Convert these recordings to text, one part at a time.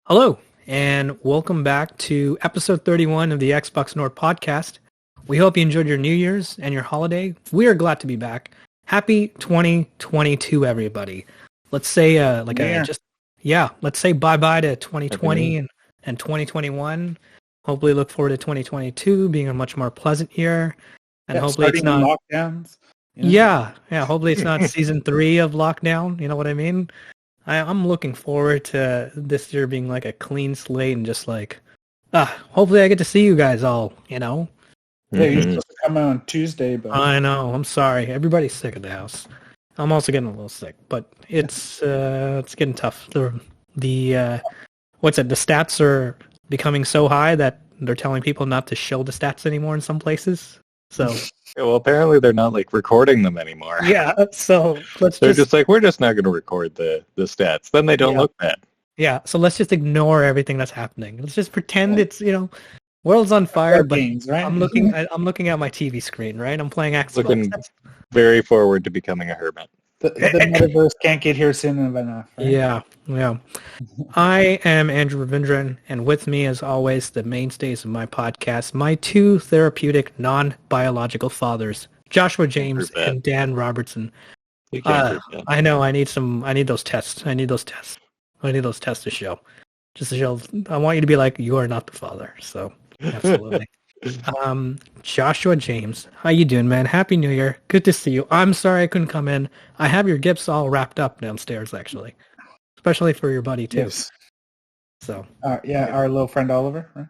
Hello, and welcome back to episode 31 of the Xbox North podcast. We hope you enjoyed your New Year's and your holiday. We are glad to be back. Happy 2022, everybody. Let's say let's say bye-bye to 2020 and 2021. Hopefully look forward to 2022 being a much more pleasant year. And hopefully it's not lockdowns. Yeah, hopefully it's not season 3 of lockdown, you know what I mean? I'm looking forward to this year being like a clean slate and just like, hopefully I get to see you guys all, you know? Yeah, you're supposed to come out on Tuesday, but... I know, I'm sorry. Everybody's sick at the house. I'm also getting a little sick, but it's getting tough. The stats are becoming so high that they're telling people not to show the stats anymore in some places. So... Yeah, well, apparently they're not recording them anymore. Yeah, so they're just like, we're just not going to record the stats. Then they don't look bad. Yeah, so let's just ignore everything that's happening. Let's just pretend it's, world's on fire, but games, right? I'm looking at my TV screen, right? I'm playing Xbox. Looking very forward to becoming a hermit. The metaverse can't get here soon enough. Right? Yeah. I am Andrew Ravindran, and with me, as always, the mainstays of my podcast, my two therapeutic non-biological fathers, Joshua James and Dan Robertson. I know. I need those tests. I need those tests to show. Just to show. I want you to be like, you are not the father. So, absolutely. Joshua James, how you doing, man? Happy New Year. Good to see you. I'm sorry I couldn't come in. I have your gifts all wrapped up downstairs, actually. Especially for your buddy, too. Yes. So. Our little friend Oliver. Right?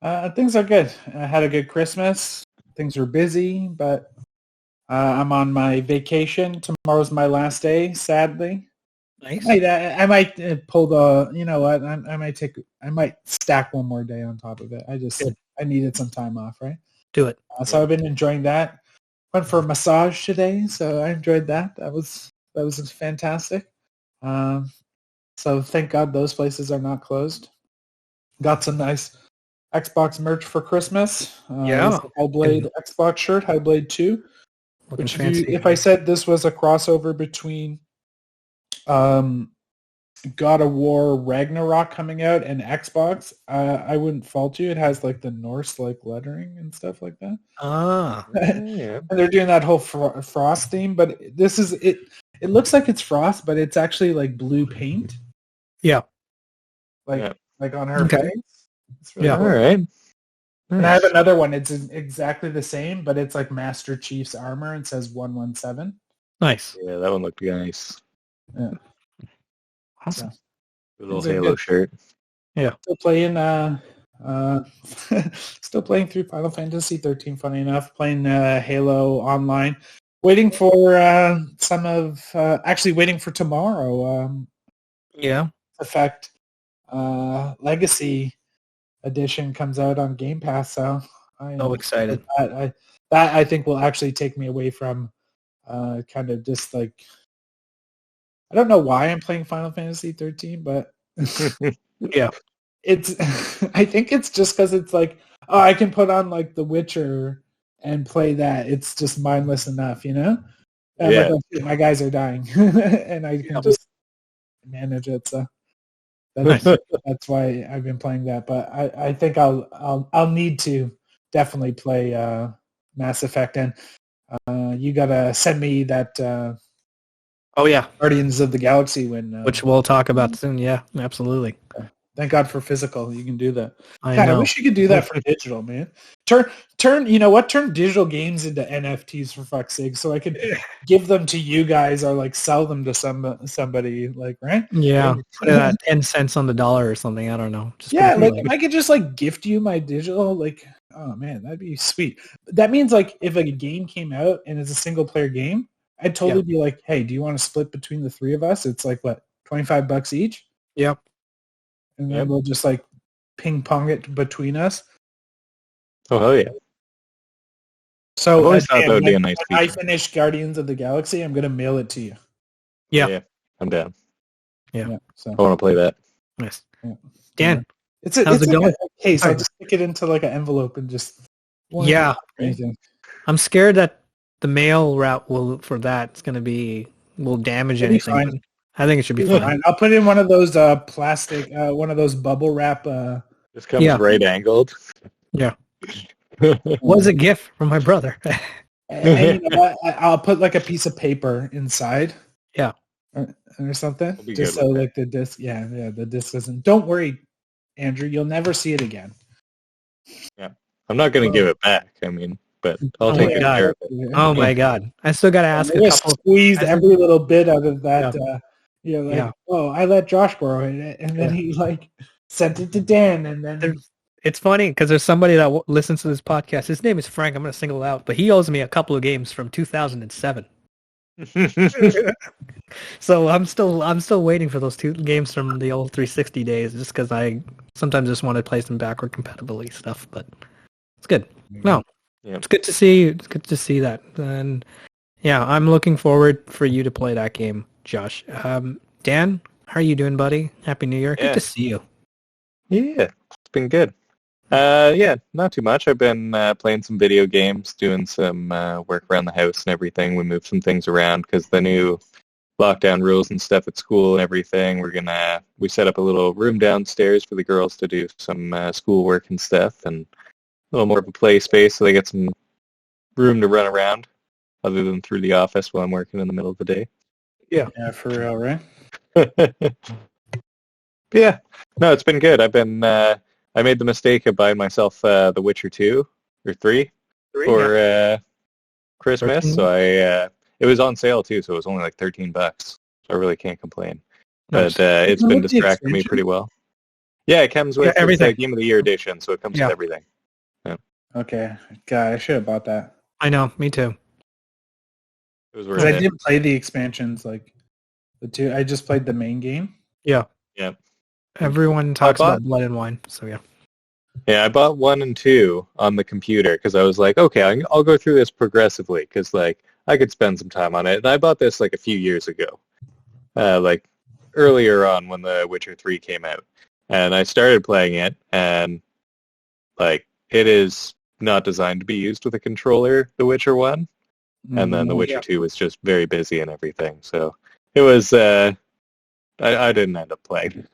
Yeah. Things are good. I had a good Christmas. Things were busy, but I'm on my vacation. Tomorrow's my last day, sadly. Nice. I might pull the. You know what? I might stack one more day on top of it. I needed some time off, right? Do it. So I've been enjoying that. Went for a massage today, so I enjoyed that. That was fantastic. So thank God those places are not closed. Got some nice Xbox merch for Christmas. Highblade Xbox shirt, Highblade 2. Which if I said this was a crossover between God of War Ragnarok coming out and Xbox, I wouldn't fault you. It has like the Norse lettering and stuff like that. Yeah. And they're doing that whole frost theme, but this is it. It looks like it's frost, but it's actually like blue paint. Yeah. Like on her face. It's really cool. All right. And I have another one. It's exactly the same, but it's like Master Chief's armor and says 117. Nice. Yeah, that one looked nice. Yeah. Awesome. The little Halo shirt. Yeah. Still playing through Final Fantasy 13, funny enough. Playing Halo online. Waiting for waiting for tomorrow. Effect Legacy Edition comes out on Game Pass, so I'm so excited. That I think will actually take me away from kind of just like, I don't know why I'm playing Final Fantasy 13, but yeah, it's I think it's just because it's like, oh, I can put on like The Witcher and play that. It's just mindless enough, you know? And I'm like, oh, my guys are dying, and I can just manage it. So that's why I've been playing that. But I think I'll need to definitely play Mass Effect, and you gotta send me that. Guardians of the Galaxy which we'll talk about soon. Yeah, absolutely. Thank God for physical. You can do that. I wish you could do that for digital, man. Turn you know what? Turn digital games into NFTs for fuck's sake, so I could give them to you guys or like sell them to somebody, like, right? Yeah, put it at 10 cents on the dollar or something. I don't know. Just if I could just like gift you my digital, like, oh man, that'd be sweet. That means like if a game came out and it's a single player game, I'd totally be like, hey, do you want to split between the three of us? It's like what, $25 each? Yep. And then we'll just like ping pong it between us. Oh hell yeah! So that would be a nice when I finish Guardians of the Galaxy, I'm gonna mail it to you. Yeah. I'm down. Yeah. So I want to play that. Nice. Yeah. Dan, how's it going? Okay, so I'll just stick it into like an envelope and just anything. I'm scared that the mail route will damage anything. I think it should be fine. I'll put in one of those plastic, one of those bubble wrap. This comes right angled. Yeah. Was a gift from my brother. And you know what? I'll put like a piece of paper inside. Yeah. Or something. Just so like the disc, the disc doesn't. Don't worry, Andrew. You'll never see it again. Yeah. I'm not going to give it back. I mean, but I'll take care of it. Oh my God. I still got to ask a couple. Squeezed every little bit out of that. Oh, I let Josh borrow it. And then he like sent it to Dan. And then it's funny because there's somebody that listens to this podcast. His name is Frank. I'm going to single out, but he owes me a couple of games from 2007. So I'm still waiting for those 2 games from the old 360 days, just because I sometimes just want to play some backward compatibility stuff. But it's good. No, it's good to see. It's good to see that, and I'm looking forward for you to play that game, Josh. Dan, how are you doing, buddy? Happy New Year. Good to see you. Yeah, it's been good. Not too much. I've been playing some video games, doing some work around the house and everything. We moved some things around because the new lockdown rules and stuff at school and everything. We set up a little room downstairs for the girls to do some school work and stuff, and a little more of a play space so they get some room to run around other than through the office while I'm working in the middle of the day. Yeah, for real, right? Yeah. No, it's been good. I made the mistake of buying myself The Witcher 2 or 3 for Christmas. 13? So it was on sale too, so it was only like $13. So I really can't complain. Nice. But it's been distracting me pretty well. Yeah, it comes with everything. It's a Game of the Year edition, so it comes with everything. Yeah. Okay. God, I should have bought that. I know, me too. It was worth it. I did play the expansions, like the 2. I just played the main game. Yeah. Yeah. Everyone talks about Blood and Wine, so yeah. Yeah, I bought 1 and 2 on the computer because I was like, okay, I'll go through this progressively because like I could spend some time on it. And I bought this like a few years ago, like earlier on when The Witcher 3 came out, and I started playing it, and like it is not designed to be used with a controller. The Witcher 1, and then The Witcher 2 was just very busy and everything, so it was. I didn't end up playing.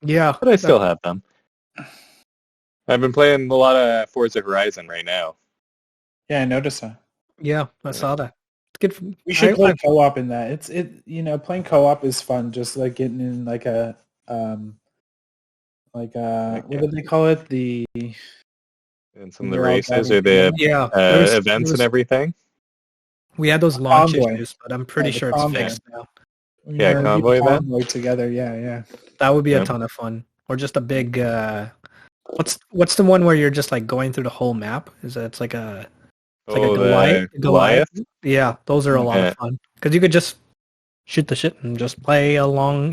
Yeah, but I still have them. I've been playing a lot of Forza Horizon right now. Yeah, I noticed that. Yeah, I saw that. It's good. We should play co-op in that. Playing co-op is fun. Just like getting in what did they call it? And some of the races or the events and everything. We had those launch issues, but I'm pretty sure it's fixed now. Yeah, convoy event together. Yeah. That would be a ton of fun. Or just a big. What's the one where you're just like going through the whole map? It's like a Goliath? Yeah, those are a lot of fun because you could just shoot the shit and just play along.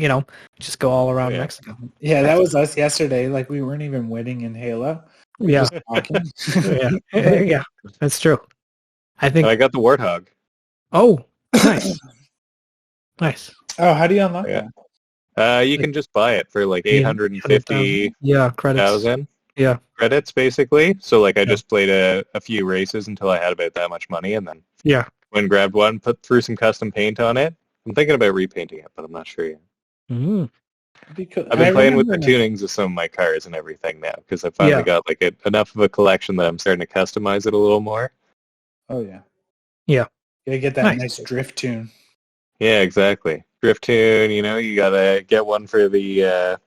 Just go all around Mexico. Yeah, that was us yesterday. Like we weren't even winning in Halo. Yeah, yeah, that's true. I think I got the Warthog. Oh, nice, nice. Oh, how do you unlock that? You can just buy it for like 850 credits. Credits basically. So like I just played a few races until I had about that much money, and then went and grabbed one, threw some custom paint on it. I'm thinking about repainting it, but I'm not sure yet. Mm-hmm. I've been playing with the tunings of some of my cars and everything now because I finally got like enough of a collection that I'm starting to customize it a little more. Oh yeah. Yeah. You get that nice drift tune. Yeah, exactly. Drift tune, you gotta get one for the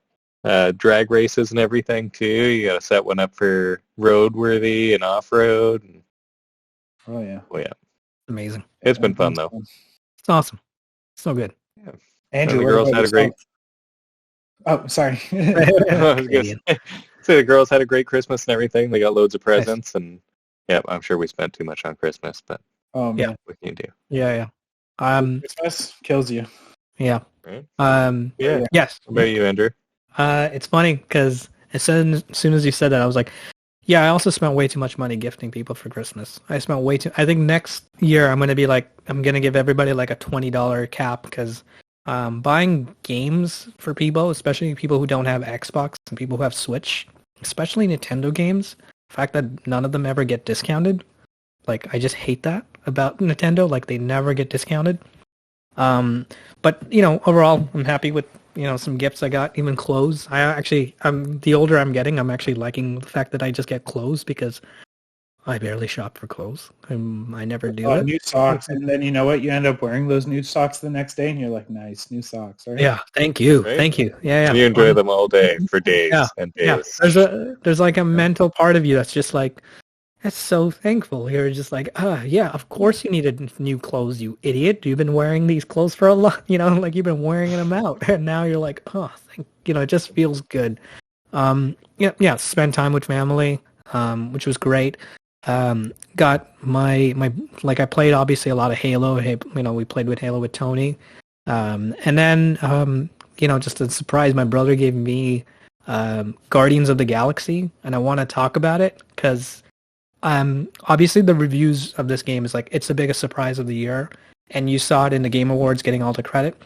drag races and everything too. You gotta set one up for roadworthy and off-road. Oh yeah. Amazing. It's been fun though. It's awesome. So good. Yeah. Andrew, the girls had a great. Oh, sorry. I was gonna say the girls had a great Christmas and everything. They got loads of presents, and I'm sure we spent too much on Christmas, but what can you do? Yeah. Christmas kills you. Yeah. Right? Yes. What about you, Andrew? It's funny because as soon as you said that, I was like, yeah, I also spent way too much money gifting people for Christmas. I spent way too. I think next year I'm going to give everybody like a $20 cap because buying games for people, especially people who don't have Xbox and people who have Switch, especially Nintendo games, the fact that none of them ever get discounted, like I just hate that about Nintendo. Like they never get discounted. But overall, I'm happy with some gifts I got, even clothes. I'm the older I'm getting, I'm actually liking the fact that I just get clothes because I barely shop for clothes. I never do it. New socks, and then you know what? You end up wearing those new socks the next day, and you're like, nice, new socks, right? Yeah, thank you, right? Thank you. Yeah. You enjoy them all day for days and days. Yeah. There's like a mental part of you that's just like, that's so thankful. You're just like, yeah, of course you needed new clothes, you idiot. You've been wearing these clothes for a lot, like you've been wearing them out, and now you're like, it just feels good. Spend time with family, which was great. Got my I played obviously a lot of Halo. We played with Halo with Tony, and then just a surprise, my brother gave me Guardians of the Galaxy, and I want to talk about it because obviously the reviews of this game is like it's the biggest surprise of the year, and you saw it in the Game Awards getting all the credit.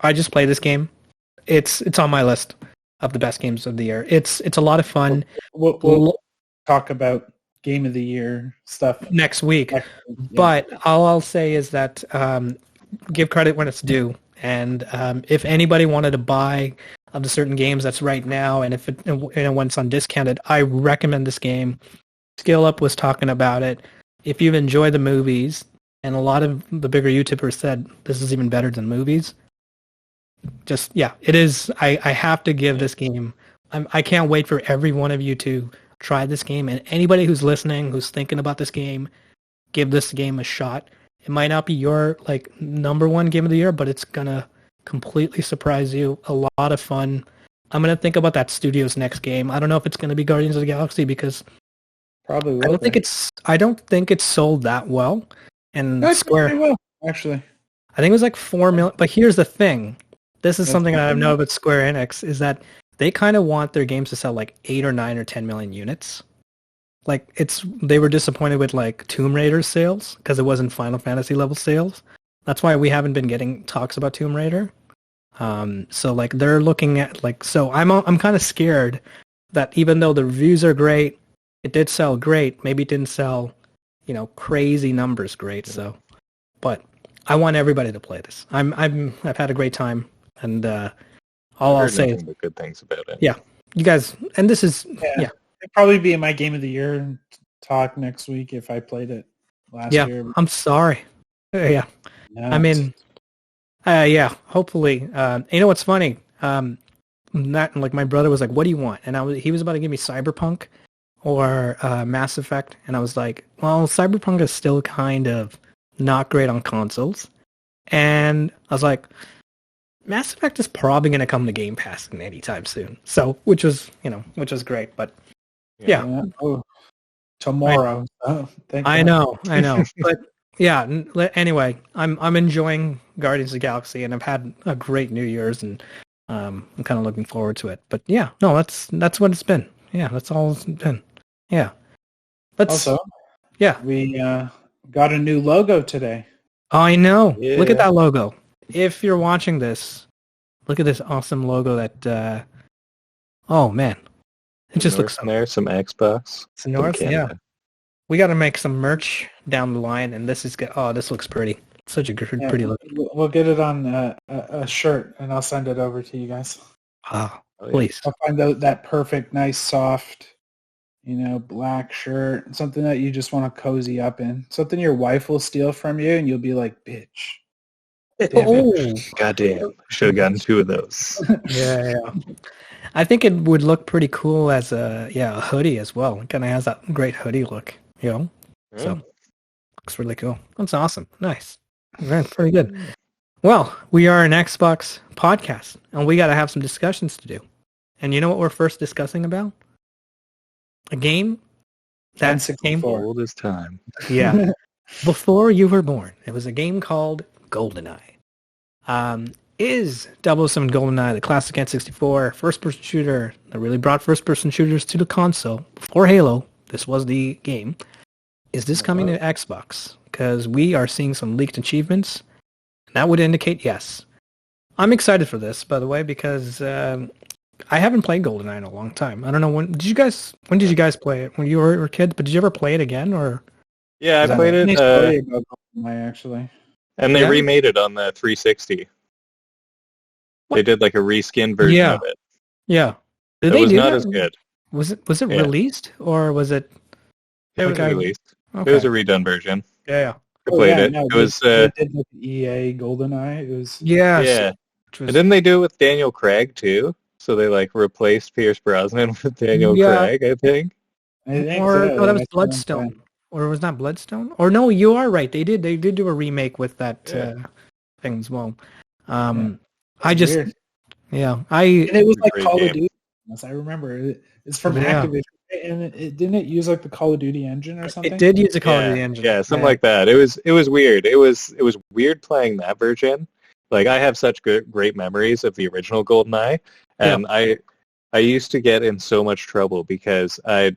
I just played this game. It's on my list of the best games of the year. It's a lot of fun. We'll talk about Game of the Year stuff next week. But all I'll say is that give credit when it's due. And if anybody wanted to buy of the certain games that's right now, and if when it's on discounted, I recommend this game. Skill Up was talking about it. If you've enjoyed the movies, and a lot of the bigger YouTubers said this is even better than movies, it is. I have to give this game. I can't wait for every one of you to try this game, and anybody who's listening, who's thinking about this game, give this game a shot. It might not be your number one game of the year, but it's gonna completely surprise you. A lot of fun. I'm gonna think about that studio's next game. I don't know if it's gonna be Guardians of the Galaxy because probably will. I don't think it's sold that well. And Square will, actually. I think it was like 4 million. But here's the thing. This is something that I know about Square Enix is that they kind of want their games to sell like 8 or 9 or 10 million units. They were disappointed with Tomb Raider sales because it wasn't Final Fantasy level sales. That's why we haven't been getting talks about Tomb Raider. So they're looking at so I'm kind of scared that even though the reviews are great, it did sell great. Maybe it didn't sell, crazy numbers great. So, but I want everybody to play this. I've had a great time, and all I'll say is good things about it. Yeah, you guys, and this is it'd probably be in my Game of the Year talk next week if I played it last year. I'm sorry. Yeah, I mean, hopefully. You know what's funny? My brother was like, "What do you want?" And he was about to give me Cyberpunk or Mass Effect, and I was like, "Well, Cyberpunk is still kind of not great on consoles," and I was like, Mass Effect is probably going to come to Game Pass anytime soon. So, which was great, but yeah. Oh, tomorrow. I know. But yeah, anyway, I'm enjoying Guardians of the Galaxy, and I've had a great New Year's, and I'm kind of looking forward to it. But yeah, no, that's what it's been. Yeah, that's all it's been. Yeah. We got a new logo today. I know. Yeah. Look at that logo. If you're watching this, look at this awesome logo that, oh man, it just looks... There's some Xbox. It's North, yeah. We got to make some merch down the line, and this is good. Oh, this looks pretty. Such a pretty look. We'll get it on a shirt, and I'll send it over to you guys. Oh, please. I'll find out that perfect, nice, soft, black shirt, something that you just want to cozy up in. Something your wife will steal from you, and you'll be like, bitch. Goddamn. Should have gotten 2 of those. Yeah. I think it would look pretty cool as a hoodie as well. It kind of has that great hoodie look, So, looks really cool. That's awesome. Nice. That's pretty good. Well, we are an Xbox podcast, and we got to have some discussions to do. And you know what we're first discussing about? A game that came old as time. Yeah. Before you were born. It was a game called GoldenEye. Is 007 GoldenEye the classic N64 first-person shooter that really brought first-person shooters to the console before Halo? This was the game. Is this coming to Xbox? Because we are seeing some leaked achievements, and that would indicate yes. I'm excited for this, by the way, because I haven't played GoldenEye in a long time. I don't know when did you guys play it? When you were kids? But did you ever play it again, or? Yeah, I played it. GoldenEye, actually. And they remade it on the 360. They did like a reskinned version of it. Yeah. It was not as good. Was it released or was it? It was released. Okay. It was a redone version. Yeah. I played it. It was they did like EA GoldenEye. It was yeah. And didn't they do it with Daniel Craig too? So they like replaced Pierce Brosnan with Daniel Craig, I think. Or that was Bloodstone. Or was not Bloodstone? Or no, you are right. They did do a remake with that thing as well. I just weird. And it was like Call of Duty. I remember it's from Activision, and didn't it use like the Call of Duty engine or something? It did use the Call of Duty engine. Yeah, something like that. It was weird. It was weird playing that version. Like I have such great memories of the original GoldenEye, and I used to get in so much trouble because I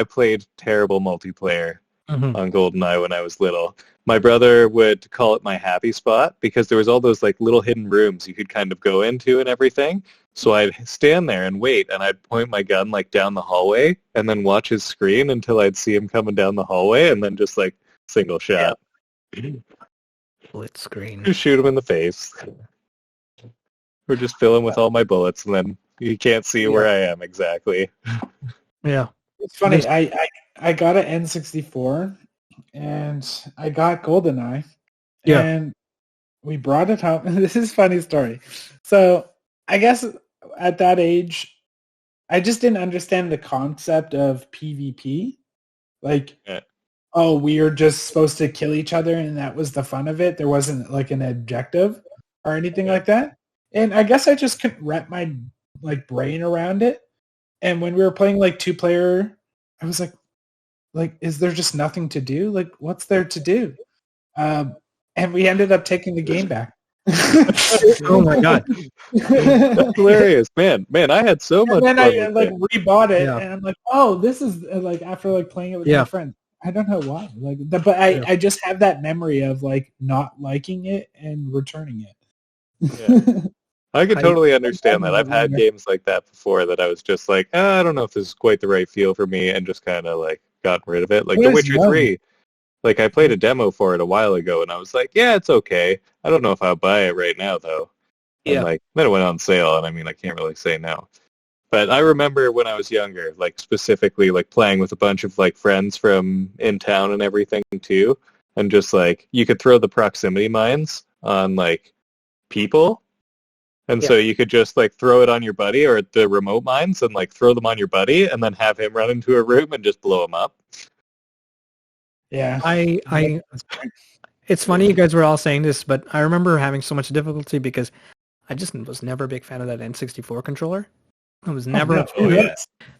played terrible multiplayer on GoldenEye when I was little. My brother would call it my happy spot because there was all those like little hidden rooms you could kind of go into and everything. So I'd stand there and wait, and I'd point my gun like down the hallway and then watch his screen until I'd see him coming down the hallway, and then just like single shot. Split screen. Just shoot him in the face. Or just fill him with all my bullets, and then you can't see where I am exactly. Yeah. It's funny. I got an N64 and I got GoldenEye. Yeah. And we brought it home. This is a funny story. So I guess at that age, I just didn't understand the concept of PvP. Like, we are just supposed to kill each other and that was the fun of it. There wasn't like an objective or anything like that. And I guess I just couldn't wrap my like brain around it. And when we were playing like 2-player, I was like, is there just nothing to do? Like, what's there to do? And we ended up taking the game back. Oh my god, that's hilarious, man! I had so much. And then I like rebought it, and I'm like, oh, this is like after like playing it with my friends. I don't know why, like, but I just have that memory of like not liking it and returning it. Yeah. I could totally understand that. I've had games like that before that I was just like, I don't know if this is quite the right feel for me, and just kind of like gotten rid of it. Like The Witcher 3, like I played a demo for it a while ago, and I was like, yeah, it's okay. I don't know if I'll buy it right now, though. And like, then it went on sale, and I mean, I can't really say no. But I remember when I was younger, like specifically like playing with a bunch of like friends from in town and everything too, and just like you could throw the proximity mines on like people. And so you could just like throw it on your buddy or the remote mines and like throw them on your buddy and then have him run into a room and just blow him up. Yeah. It's funny you guys were all saying this, but I remember having so much difficulty because I just was never a big fan of that N64 controller. I was never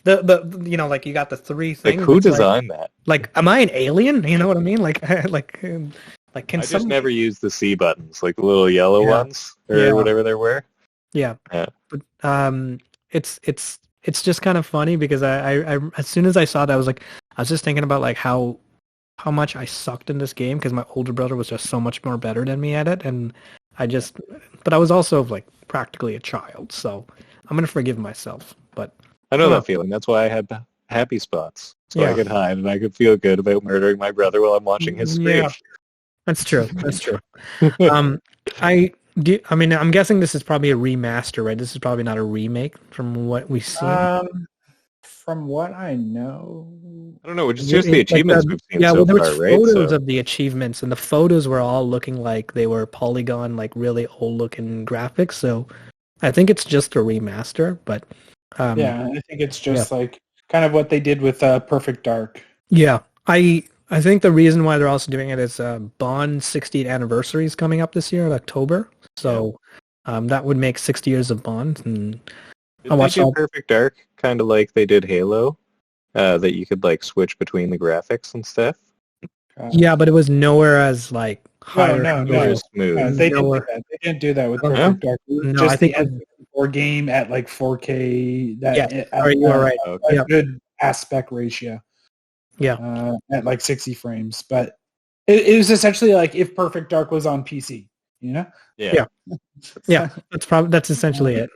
the you know, like you got the three things. Like who designed that? Like, am I an alien? You know what I mean? Like can I just never used the C buttons, like the little yellow ones or whatever they were. Yeah. But it's just kind of funny because I as soon as I saw that, I was just thinking about like how much I sucked in this game because my older brother was just so much more better than me at it, and but I was also like practically a child, so I'm gonna forgive myself. But I know that feeling. That's why I had happy spots, so I could hide and I could feel good about murdering my brother while I'm watching his screen. Yeah. That's true. I mean, I'm guessing this is probably a remaster, right? This is probably not a remake from what we've seen. From what I know, I don't know. It's just the achievements we've seen so there far, was right? photos of the achievements, and the photos were all looking like they were polygon, like really old-looking graphics. So I think it's just a remaster, but I think it's just like kind of what they did with Perfect Dark. Yeah, I think the reason why they're also doing it is Bond 60th anniversary is coming up this year in October. So that would make 60 years of Bond. And I watched Perfect Dark, kind of like they did Halo, that you could like switch between the graphics and stuff. Yeah, but it was nowhere as like higher. No. Smooth. They didn't do that with Perfect Dark. No, just I think the game at like 4K. You are right. A good aspect ratio. Yeah. At like 60 frames. But it was essentially like if Perfect Dark was on PC, you know? Yeah. That's essentially it.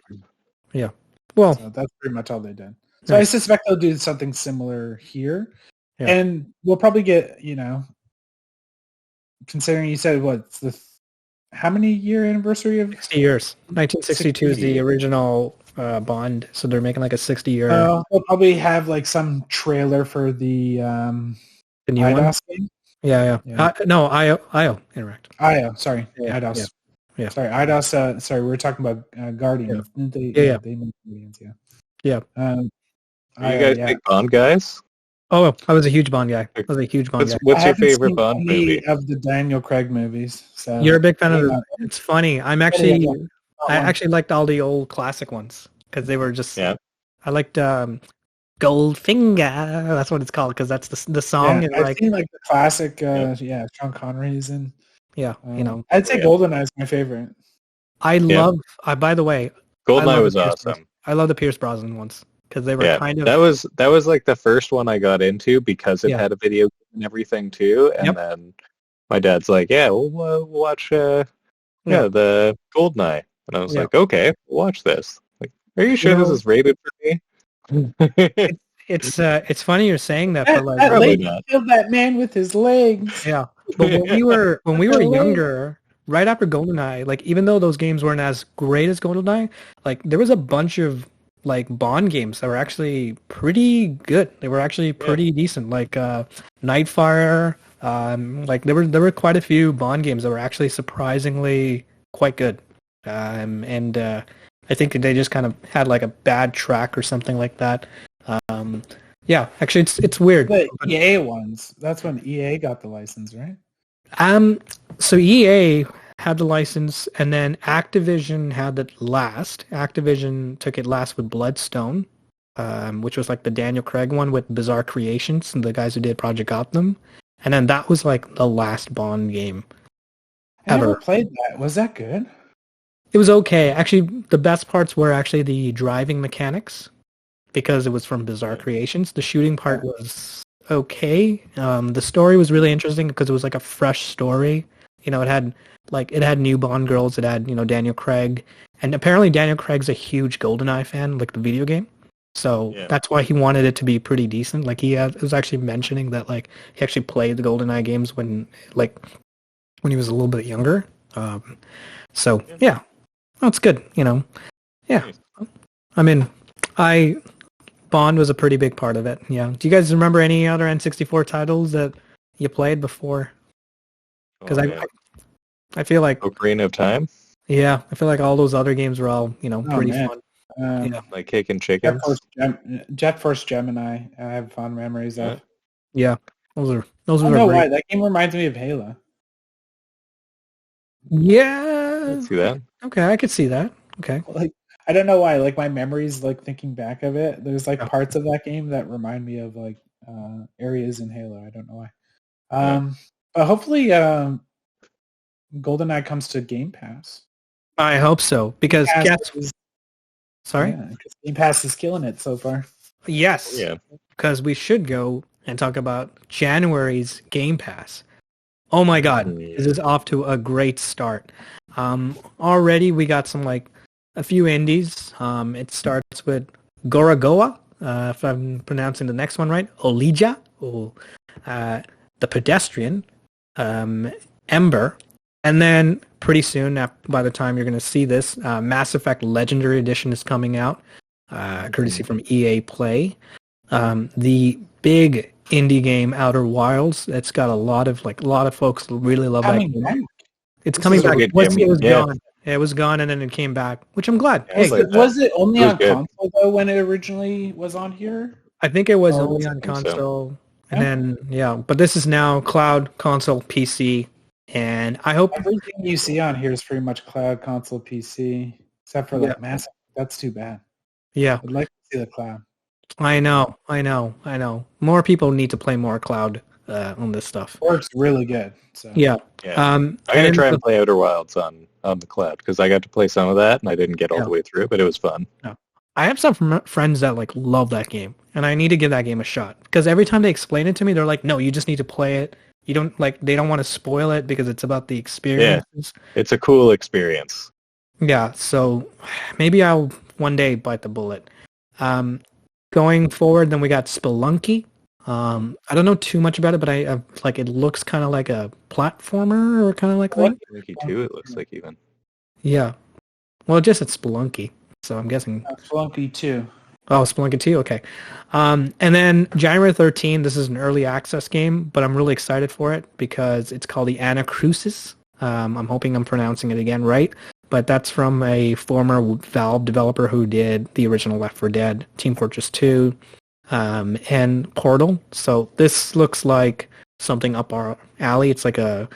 Yeah. Well, so that's pretty much all they did. So I suspect they'll do something similar here. Yeah. And we'll probably get, considering you said what's the how many year anniversary of 60 years. 1962 is the original Bond, so they're making like a 60-year. They'll probably have like some trailer for the new IDOS one. game. Yeah. No, IO Interact. IO, sorry, yeah, IDOS. Yeah. Sorry, IDOS. Sorry, we were talking about Guardian. Yeah. They made Guardians. Yeah. Are you guys big Bond guys? Oh, I was a huge Bond guy. What's your favorite Bond movie? Of the Daniel Craig movies. So you're a big fan of it. It's funny. I actually liked all the old classic ones because they were just. Yeah. I liked Goldfinger. That's what it's called because that's the song. Yeah, I've seen like the classic. Sean Connery's and. Yeah, I'd say GoldenEye is my favorite. I love. By the way, GoldenEye was awesome. I love the Pierce Brosnan ones because they were kind of. That was like the first one I got into because it had a video game and everything too. And then my dad's like, "Yeah, we'll watch the GoldenEye," and I was like, "Okay, we'll watch this." Like, are you sure this is rated for me? It's funny you're saying that, but like probably not. Killed that man with his legs. Yeah, but when we were younger, right after GoldenEye, like even though those games weren't as great as GoldenEye, like there was a bunch of like Bond games that were actually pretty good. They were actually pretty decent, like Nightfire. Like there were quite a few Bond games that were actually surprisingly quite good. I think they just kind of had like a bad track or something like that. Actually it's weird. The EA ones. That's when EA got the license, right? So EA had the license and then Activision had it last. Activision took it last with Bloodstone, which was like the Daniel Craig one with Bizarre Creations and the guys who did Project Gotham. And then that was like the last Bond game ever. I never played that. Was that good? It was okay. Actually, the best parts were actually the driving mechanics because it was from Bizarre Creations. The shooting part was okay. The story was really interesting because it was like a fresh story. It had new Bond girls. It had, Daniel Craig. And apparently Daniel Craig's a huge GoldenEye fan, like the video game. So that's why he wanted it to be pretty decent. Like he was actually mentioning that like he actually played the GoldenEye games when he was a little bit younger. It's good, Yeah. I mean, Bond was a pretty big part of it. Yeah. Do you guys remember any other N64 titles that you played before? Because I feel like Ocarina of Time. Yeah, I feel like all those other games were all pretty fun. Like Cake and Chicken. Jet Force Gemini. I have fond memories of. Yeah, those I don't know why that game reminds me of Halo. Yeah, I see that. Okay, I could see that. Okay. Like I don't know why. Like my memories, like thinking back of it, there's like parts of that game that remind me of like areas in Halo. I don't know why. But hopefully, GoldenEye comes to Game Pass. I hope so because Sorry? Yeah, Game Pass is killing it so far. Yes. Yeah. Because we should go and talk about January's Game Pass. Oh my God, this is off to a great start. Already we got some a few indies. It starts with Gorogoa, if I'm pronouncing the next one right. Olija, The Pedestrian, Ember, and then pretty soon, by the time you're going to see this, Mass Effect Legendary Edition is coming out, courtesy from EA Play. The big indie game Outer Wilds, it's got a lot of folks really love that game. It's coming back. It was gone. It was gone and then it came back, which I'm glad. Was it only on console though when it originally was on here? I think it was only on console. And then but this is now cloud, console, PC. And I hope everything you see on here is pretty much cloud, console, PC, except for Mass Effect. That's too bad. Yeah. I'd like to see the cloud. I know. More people need to play more cloud on this stuff. Works really good. So. Yeah. I'm gonna try and play Outer Wilds on the cloud because I got to play some of that and I didn't get all the way through, but it was fun. Yeah. I have some friends that love that game, and I need to give that game a shot because every time they explain it to me, they're like, "No, you just need to play it. You don't they don't want to spoil it because it's about the experience." Yeah, it's a cool experience. Yeah, so maybe I'll one day bite the bullet. Going forward, then we got Spelunky. I don't know too much about it, but I like it looks kind of like a platformer or kind of like that. Spelunky 2, it looks like even. Yeah. Well, it just it's Spelunky, so I'm guessing. Spelunky 2. Oh, Spelunky 2, okay. And then January 13th, this is an early access game, but I'm really excited for it because it's called the Anacrusis. I'm hoping I'm pronouncing it again right, but that's from a former Valve developer who did the original Left 4 Dead, Team Fortress 2, and Portal. So this looks like something up our alley. It's like a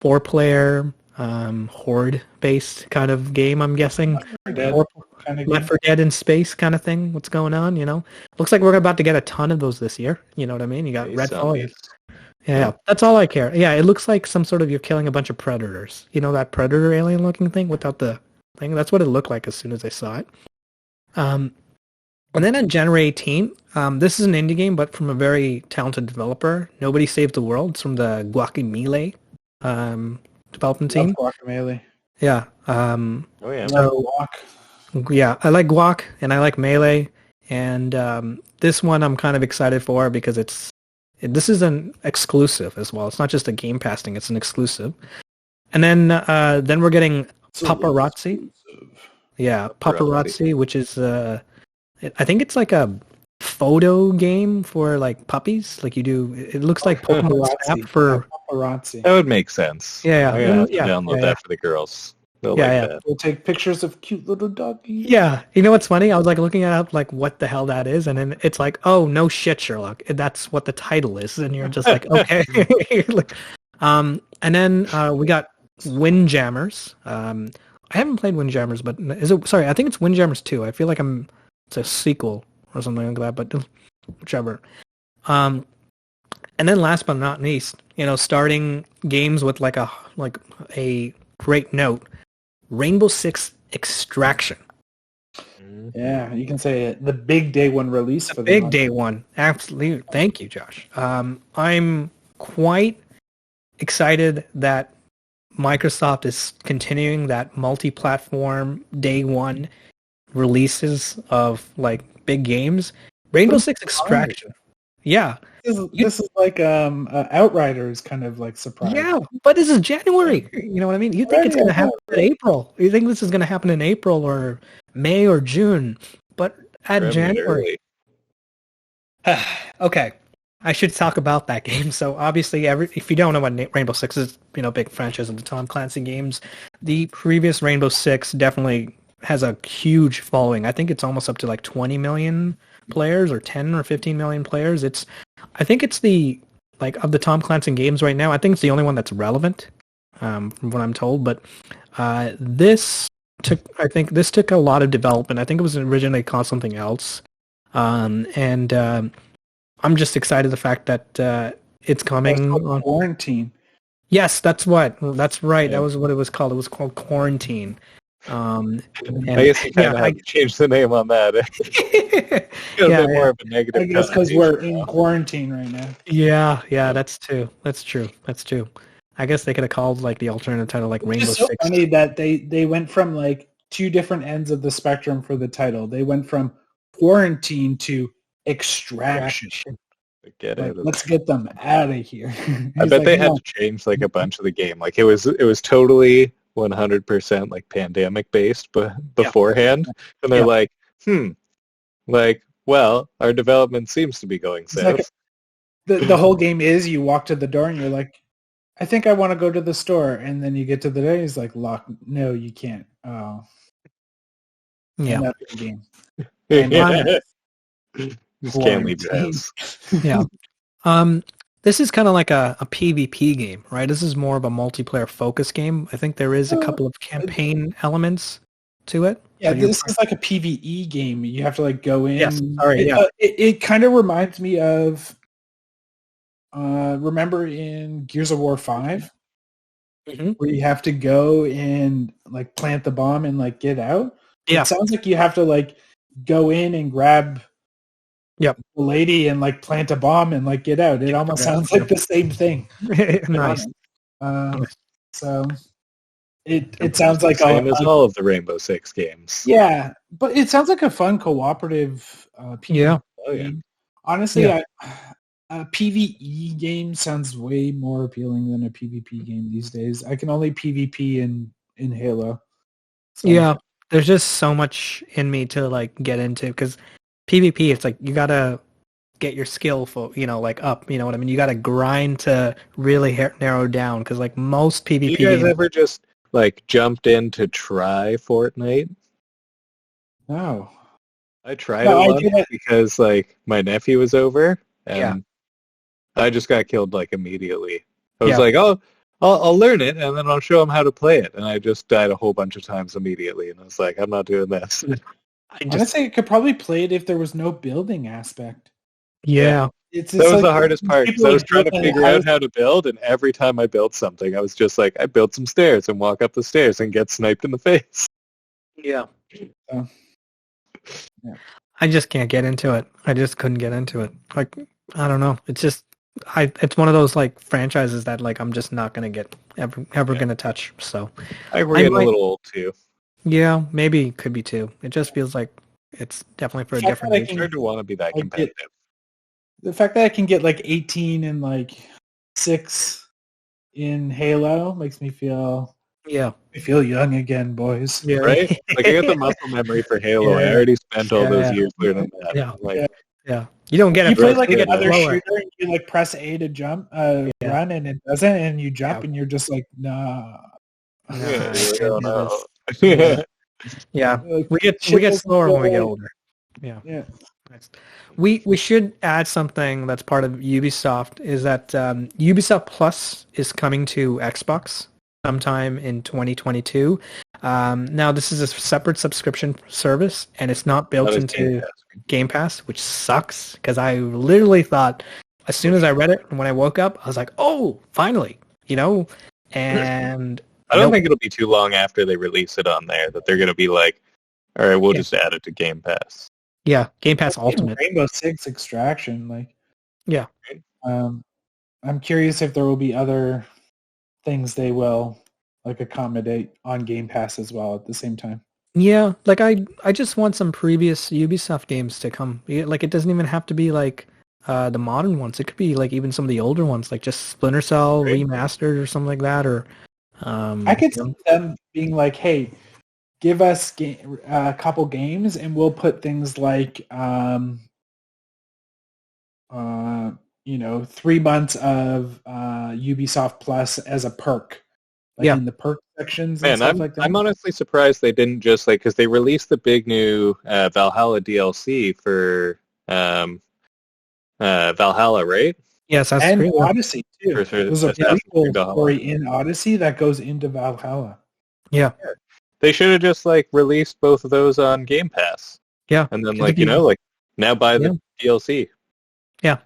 4-player horde-based kind of game, I'm guessing. Left 4 Dead in space kind of thing. What's going on, Looks like we're about to get a ton of those this year. You know what I mean? You got Redfall. Yeah, that's all I care. Yeah, it looks like some sort of you're killing a bunch of predators. You know that predator alien looking thing without the thing? That's what it looked like as soon as I saw it. And then on January 18th, this is an indie game, but from a very talented developer. Nobody Saved the World. It's from the Guacamelee development team. Guacamelee. Yeah. Oh yeah. So, yeah, I like Guac and I like Melee, and this one I'm kind of excited for because this is an exclusive as well. It's not just a Game Pass thing; it's an exclusive. And then we're getting Paparazzi. Yeah, Paparazzi, which is I think it's like a photo game for like puppies. Like you do, it looks like Pokemon Snap for Paparazzi. That would make sense. Yeah, I gotta have to download that for the girls. They'll like that. We'll take pictures of cute little doggies. Yeah, you know what's funny? I was like looking at it, like what the hell that is, and then it's like, oh no shit, Sherlock. That's what the title is, and you're just like, okay. And then we got Windjammers. I haven't played Windjammers, but is it? Sorry, I think it's Windjammers 2. I feel like it's a sequel or something like that, but whichever. And then last but not least, starting games with like a great note. Rainbow Six Extraction. Yeah, you can say it. The big day one release. The big day one. Absolutely. Thank you, Josh. I'm quite excited that Microsoft is continuing that multi-platform day one releases of like big games. Rainbow Six Extraction. Yeah. This is like Outriders kind of like surprise. Yeah, but this is January. You know what I mean? You think it's going to happen in April. You think this is going to happen in April or May or June. But at January. Okay. I should talk about that game. So obviously, if you don't know what Rainbow Six is, big franchise of the Tom Clancy games, the previous Rainbow Six definitely has a huge following. I think it's almost up to like 20 million players or 10 or 15 million players. I think it's the, like, of the Tom Clancy games right now, I think it's the only one that's relevant, from what I'm told. But this took a lot of development. I think it was originally called something else. And I'm just excited the fact that it's coming on Quarantine. Yes, that's right. Yeah. That was what it was called. It was called Quarantine. I guess you kind of had to change the name on that. More of a negative. I guess because we're in quarantine right now. Yeah, that's true. That's true. I guess they could have called like the alternative title like Rainbow Six. It's so funny that they went from like two different ends of the spectrum for the title. They went from quarantine to extraction. Let's get them out of here. I bet they had to change like a bunch of the game. Like it was totally 100% like pandemic based, but beforehand, and they're like, well, our development seems to be going south. Like the whole game is you walk to the door and you're like, I think I want to go to the store, and then you get to the door, he's like, lock. No, you can't. Oh, yeah. That's the game. Just can't leave your house. Yeah. This is kind of like a PvP game, right? This is more of a multiplayer focus game. I think there is a couple of campaign elements to it. Yeah, this is like a PvE game. You have to like go in. Yes, sorry, it kind of reminds me of, remember in Gears of War 5? Mm-hmm. Where you have to go and like plant the bomb and like get out? Yeah. It sounds like you have to like go in and grab the lady and like plant a bomb and like get out. It almost sounds like the same thing. Nice. So it sounds like same as all of the Rainbow Six games. Yeah, but it sounds like a fun cooperative PvP. Yeah. Oh yeah. Honestly, A PvE game sounds way more appealing than a PvP game these days. I can only PvP in Halo. So. Yeah, there's just so much in me to like get into because PvP, it's like you gotta get your skill for like up. You know what I mean? You gotta grind to really narrow down because like most PvP. You guys games, ever just like jumped in to try Fortnite? No. I tried it once because like my nephew was over and I just got killed like immediately. I was like, oh, I'll learn it and then I'll show him how to play it. And I just died a whole bunch of times immediately. And I was like, I'm not doing this. Honestly, I could probably play it if there was no building aspect. Yeah. It's that was like the hardest part because I was trying to figure out how to build, and every time I built something, I was just like, I build some stairs and walk up the stairs and get sniped in the face. Yeah. I just can't get into it. I just couldn't get into it. Like, I don't know. It's just, it's one of those like franchises that like I'm just not gonna get ever gonna touch. So I think we're getting a little old too. Yeah, maybe it could be too. It just feels like it's definitely for a different age. It's hard to want to be that competitive. The fact that I can get like 18 and like 6 in Halo makes me feel young again, boys. Yeah. Right? Like I got the muscle memory for Halo. I already spent all those years learning that. Yeah. You don't get it. You play like another shooter and you like press A to jump, run, and it doesn't, and you jump and you're just like, nah. Yeah. We get slower when we get older. Yeah. We should add something that's part of Ubisoft is that Ubisoft Plus is coming to Xbox sometime in 2022. Now this is a separate subscription service and it's not built into Game Pass, which sucks because I literally thought as soon as I read it and when I woke up, I was like, oh, finally, and I don't think it'll be too long after they release it on there that they're going to be like, all right, we'll just add it to Game Pass. Yeah, Game Pass Ultimate. Rainbow Six Extraction, like. Yeah. I'm curious if there will be other things they will like accommodate on Game Pass as well at the same time. Yeah, like I just want some previous Ubisoft games to come. Like it doesn't even have to be like the modern ones. It could be like even some of the older ones, like just Splinter Cell remastered or something like that. Or I could see them being like, "Hey, give us a couple games, and we'll put things like, 3 months of Ubisoft Plus as a perk, in the perk sections and stuff like that." I'm honestly surprised they didn't just because they released the big new Valhalla DLC for Valhalla, right? Yes, that's and great. Odyssey too. There's a prequel story in Odyssey that goes into Valhalla. Yeah. They should have just released both of those on Game Pass. Yeah. And then now buy the DLC. Yeah.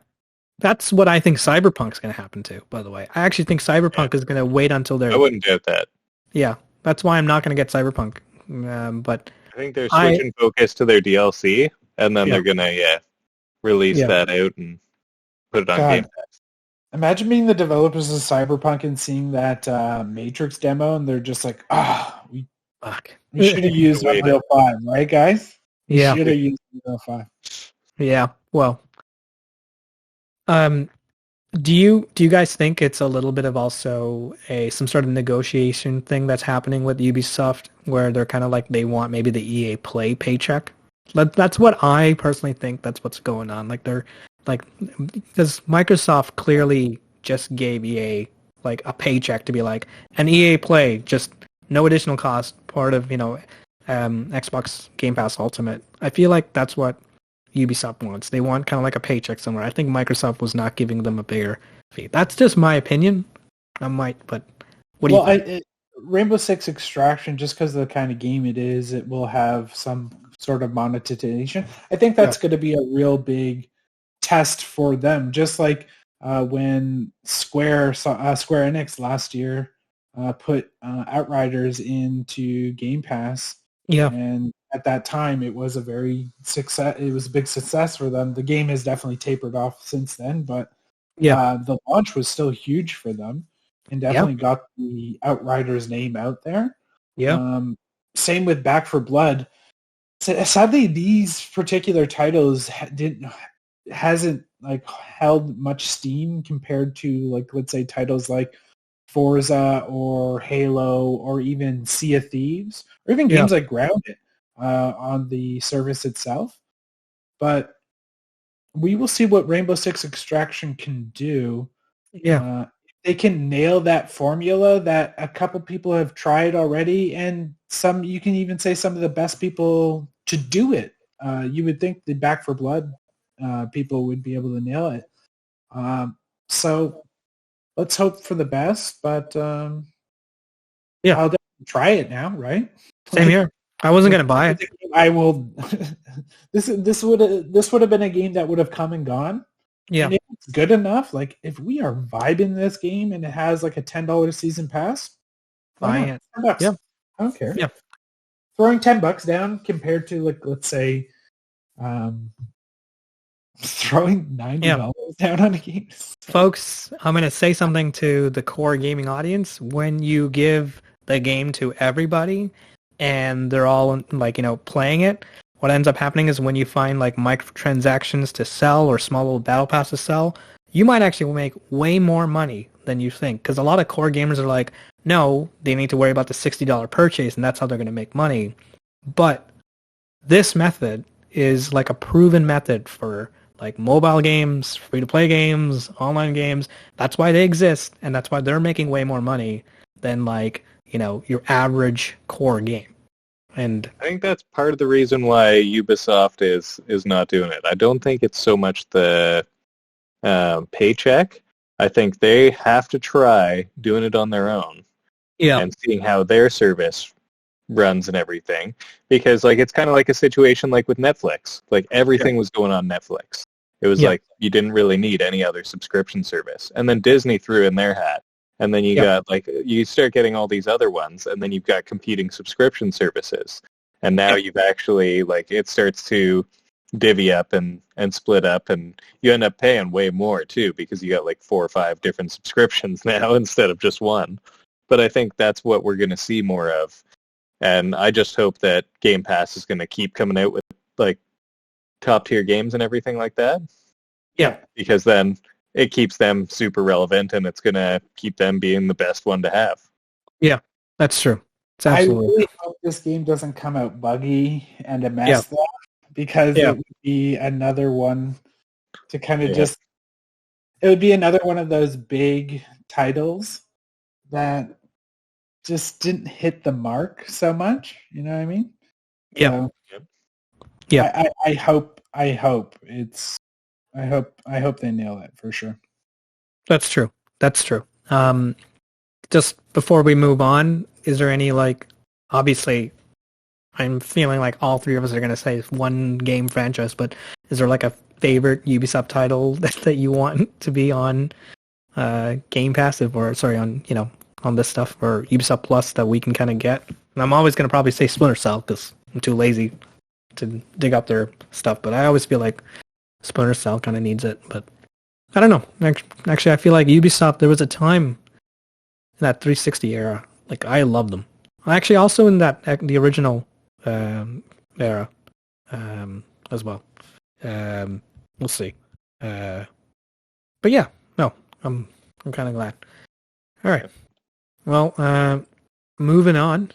That's what I think Cyberpunk's going to happen to, by the way. I actually think Cyberpunk is going to wait until they're... I wouldn't doubt that. Yeah. That's why I'm not going to get Cyberpunk. But I think they're switching focus to their DLC, and then they're going to release that out and put it on Game Pass. Imagine being the developers of Cyberpunk and seeing that Matrix demo, and they're just like, we should have used Unreal 5, right, guys? We should have used Unreal 5. Yeah, well... do you guys think it's a little bit of also some sort of negotiation thing that's happening with Ubisoft where they're kind of like they want maybe the EA Play paycheck? That's what I personally think. That's what's going on. Like they're because Microsoft clearly just gave EA a paycheck to be like an EA Play, just no additional cost, part of Xbox Game Pass Ultimate. I feel like that's what Ubisoft wants. They want kind of like a paycheck somewhere. I think Microsoft was not giving them a bigger fee. That's just my opinion. But what do you think? Rainbow Six Extraction, just because of the kind of game it is, it will have some sort of monetization. I think that's going to be a real big test for them. Just like when Square Enix last year put Outriders into Game Pass. Yeah. And at that time, it was a big success for them. The game has definitely tapered off since then, but the launch was still huge for them and definitely got the Outriders name out there. Yeah. Same with Back 4 Blood. Sadly, these particular titles hasn't like held much steam compared to like, let's say, titles like Forza or Halo or even Sea of Thieves or even games like Grounded on the service itself. But we will see what Rainbow Six Extraction can do. Yeah. They can nail that formula that a couple people have tried already, and some, you can even say some of the best people to do it. You would think the Back for Blood people would be able to nail it. So let's hope for the best, but I'll definitely try it now, right? Same here. I wasn't going to buy it. I will. This would have been a game that would have come and gone. Yeah. And if it's good enough, like if we are vibing this game and it has like a $10 season pass, buy it. $10. Yeah. I don't care. Yeah. Throwing $10 down compared to like, let's say, throwing $90 down on a game. Folks, I'm going to say something to the core gaming audience. When you give the game to everybody and they're all like, playing it, what ends up happening is when you find like microtransactions to sell or small little battle pass to sell, you might actually make way more money than you think. Because a lot of core gamers are like, no, they need to worry about the $60 purchase and that's how they're going to make money. But this method is like a proven method for like mobile games, free-to-play games, online games. That's why they exist, and that's why they're making way more money than like, your average core game. And I think that's part of the reason why Ubisoft is not doing it. I don't think it's so much the paycheck. I think they have to try doing it on their own and seeing how their service runs and everything. Because like it's kind of like a situation like with Netflix. Like everything was going on Netflix. It was like you didn't really need any other subscription service. And then Disney threw in their hat. And then you got like, you start getting all these other ones, and then you've got competing subscription services. And now you've actually, like, it starts to divvy up and split up, and you end up paying way more, too, because you got like 4 or 5 different subscriptions now instead of just one. But I think that's what we're going to see more of. And I just hope that Game Pass is going to keep coming out with, like, top-tier games and everything like that. Yeah. Because then it keeps them super relevant, and it's going to keep them being the best one to have. Yeah, that's true. It's absolutely. I really hope this game doesn't come out buggy and a mess, though, because it would be another one to kind of just... It would be another one of those big titles that just didn't hit the mark so much. You know what I mean? Yeah. So, yeah. I hope it's... I hope they nail it for sure. That's true. Just before we move on, is there any, like, obviously I'm feeling like all three of us are going to say one game franchise, but is there like a favorite Ubisoft title that you want to be on Game Pass on this stuff, or Ubisoft Plus that we can kind of get? And I'm always going to probably say Splinter Cell because I'm too lazy to dig up their stuff, but I always feel like Splinter Cell kind of needs it, but I don't know. Actually, I feel like Ubisoft, there was a time in that 360 era, like I loved them. Actually, also in the original era as well. We'll see. But yeah, no, I'm kind of glad. All right. Well, moving on,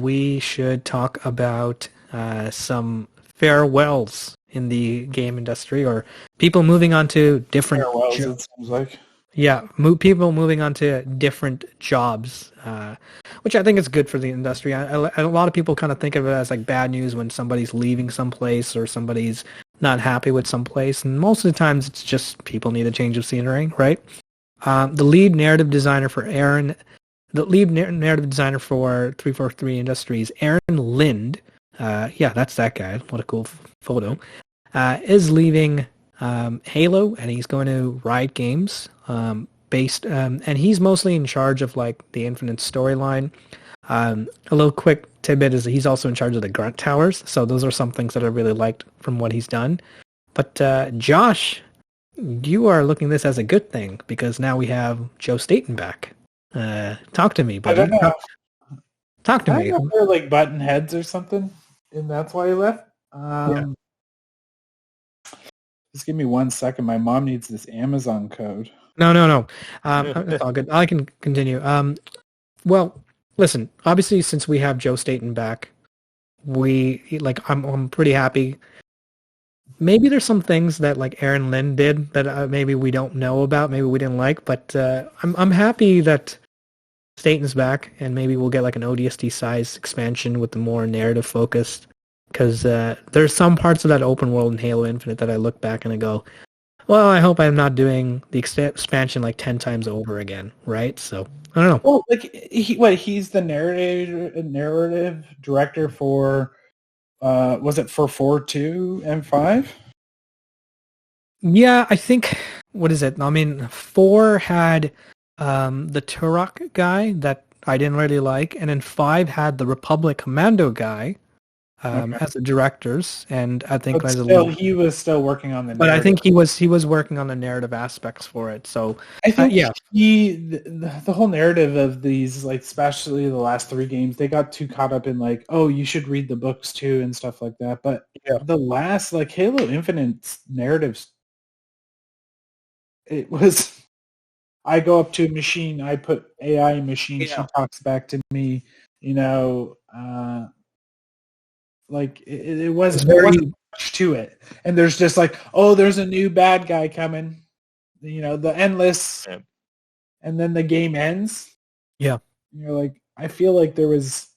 we should talk about some farewells in the game industry, or people moving on to different farewells, it seems like. Yeah, people moving on to different jobs, which I think is good for the industry. A lot of people kind of think of it as like bad news when somebody's leaving someplace or somebody's not happy with someplace, and most of the times it's just people need a change of scenery, right? The lead narrative designer for 343 Industries, Aaron Lind, that's that guy. What a cool photo. Is leaving Halo, and he's going to Riot Games, and he's mostly in charge of like the Infinite storyline. A little quick tidbit is that he's also in charge of the Grunt Towers, so those are some things that I really liked from what he's done. But Josh, you are looking at this as a good thing because now we have Joe Staten back. Talk to me, buddy. I don't know. Talk to me. I don't know if they're like button heads or something, and that's why he left. Just give me 1 second. My mom needs this Amazon code. No. It's all good. I can continue. Well, listen. Obviously, since we have Joe Staten back, I'm pretty happy. Maybe there's some things that like Aaron Lynn did that maybe we don't know about, maybe we didn't like, but I'm happy that Staten's back, and maybe we'll get like an ODST size expansion with the more narrative focused. Because there's some parts of that open world in Halo Infinite that I look back and I go, well, I hope I'm not doing the expansion like 10 times over again, right? So, I don't know. Well, like, he's the narrative director for, was it for 4.2 and 5? Yeah, I think, what is it? I mean, 4 had the Turok guy that I didn't really like, and then 5 had the Republic Commando guy. As the directors, and I think he was still working on the narrative. But I think he was working on the narrative aspects for it. So I think the whole narrative of these, like especially the last 3 games, they got too caught up in like, oh, you should read the books too and stuff like that. But the last like Halo Infinite narratives, it was, I go up to a machine, I put AI in machine, she talks back to me, like it wasn't much to it, and there's just like, oh, there's a new bad guy coming, the endless, and then the game ends. Yeah, and you're like, I feel like there was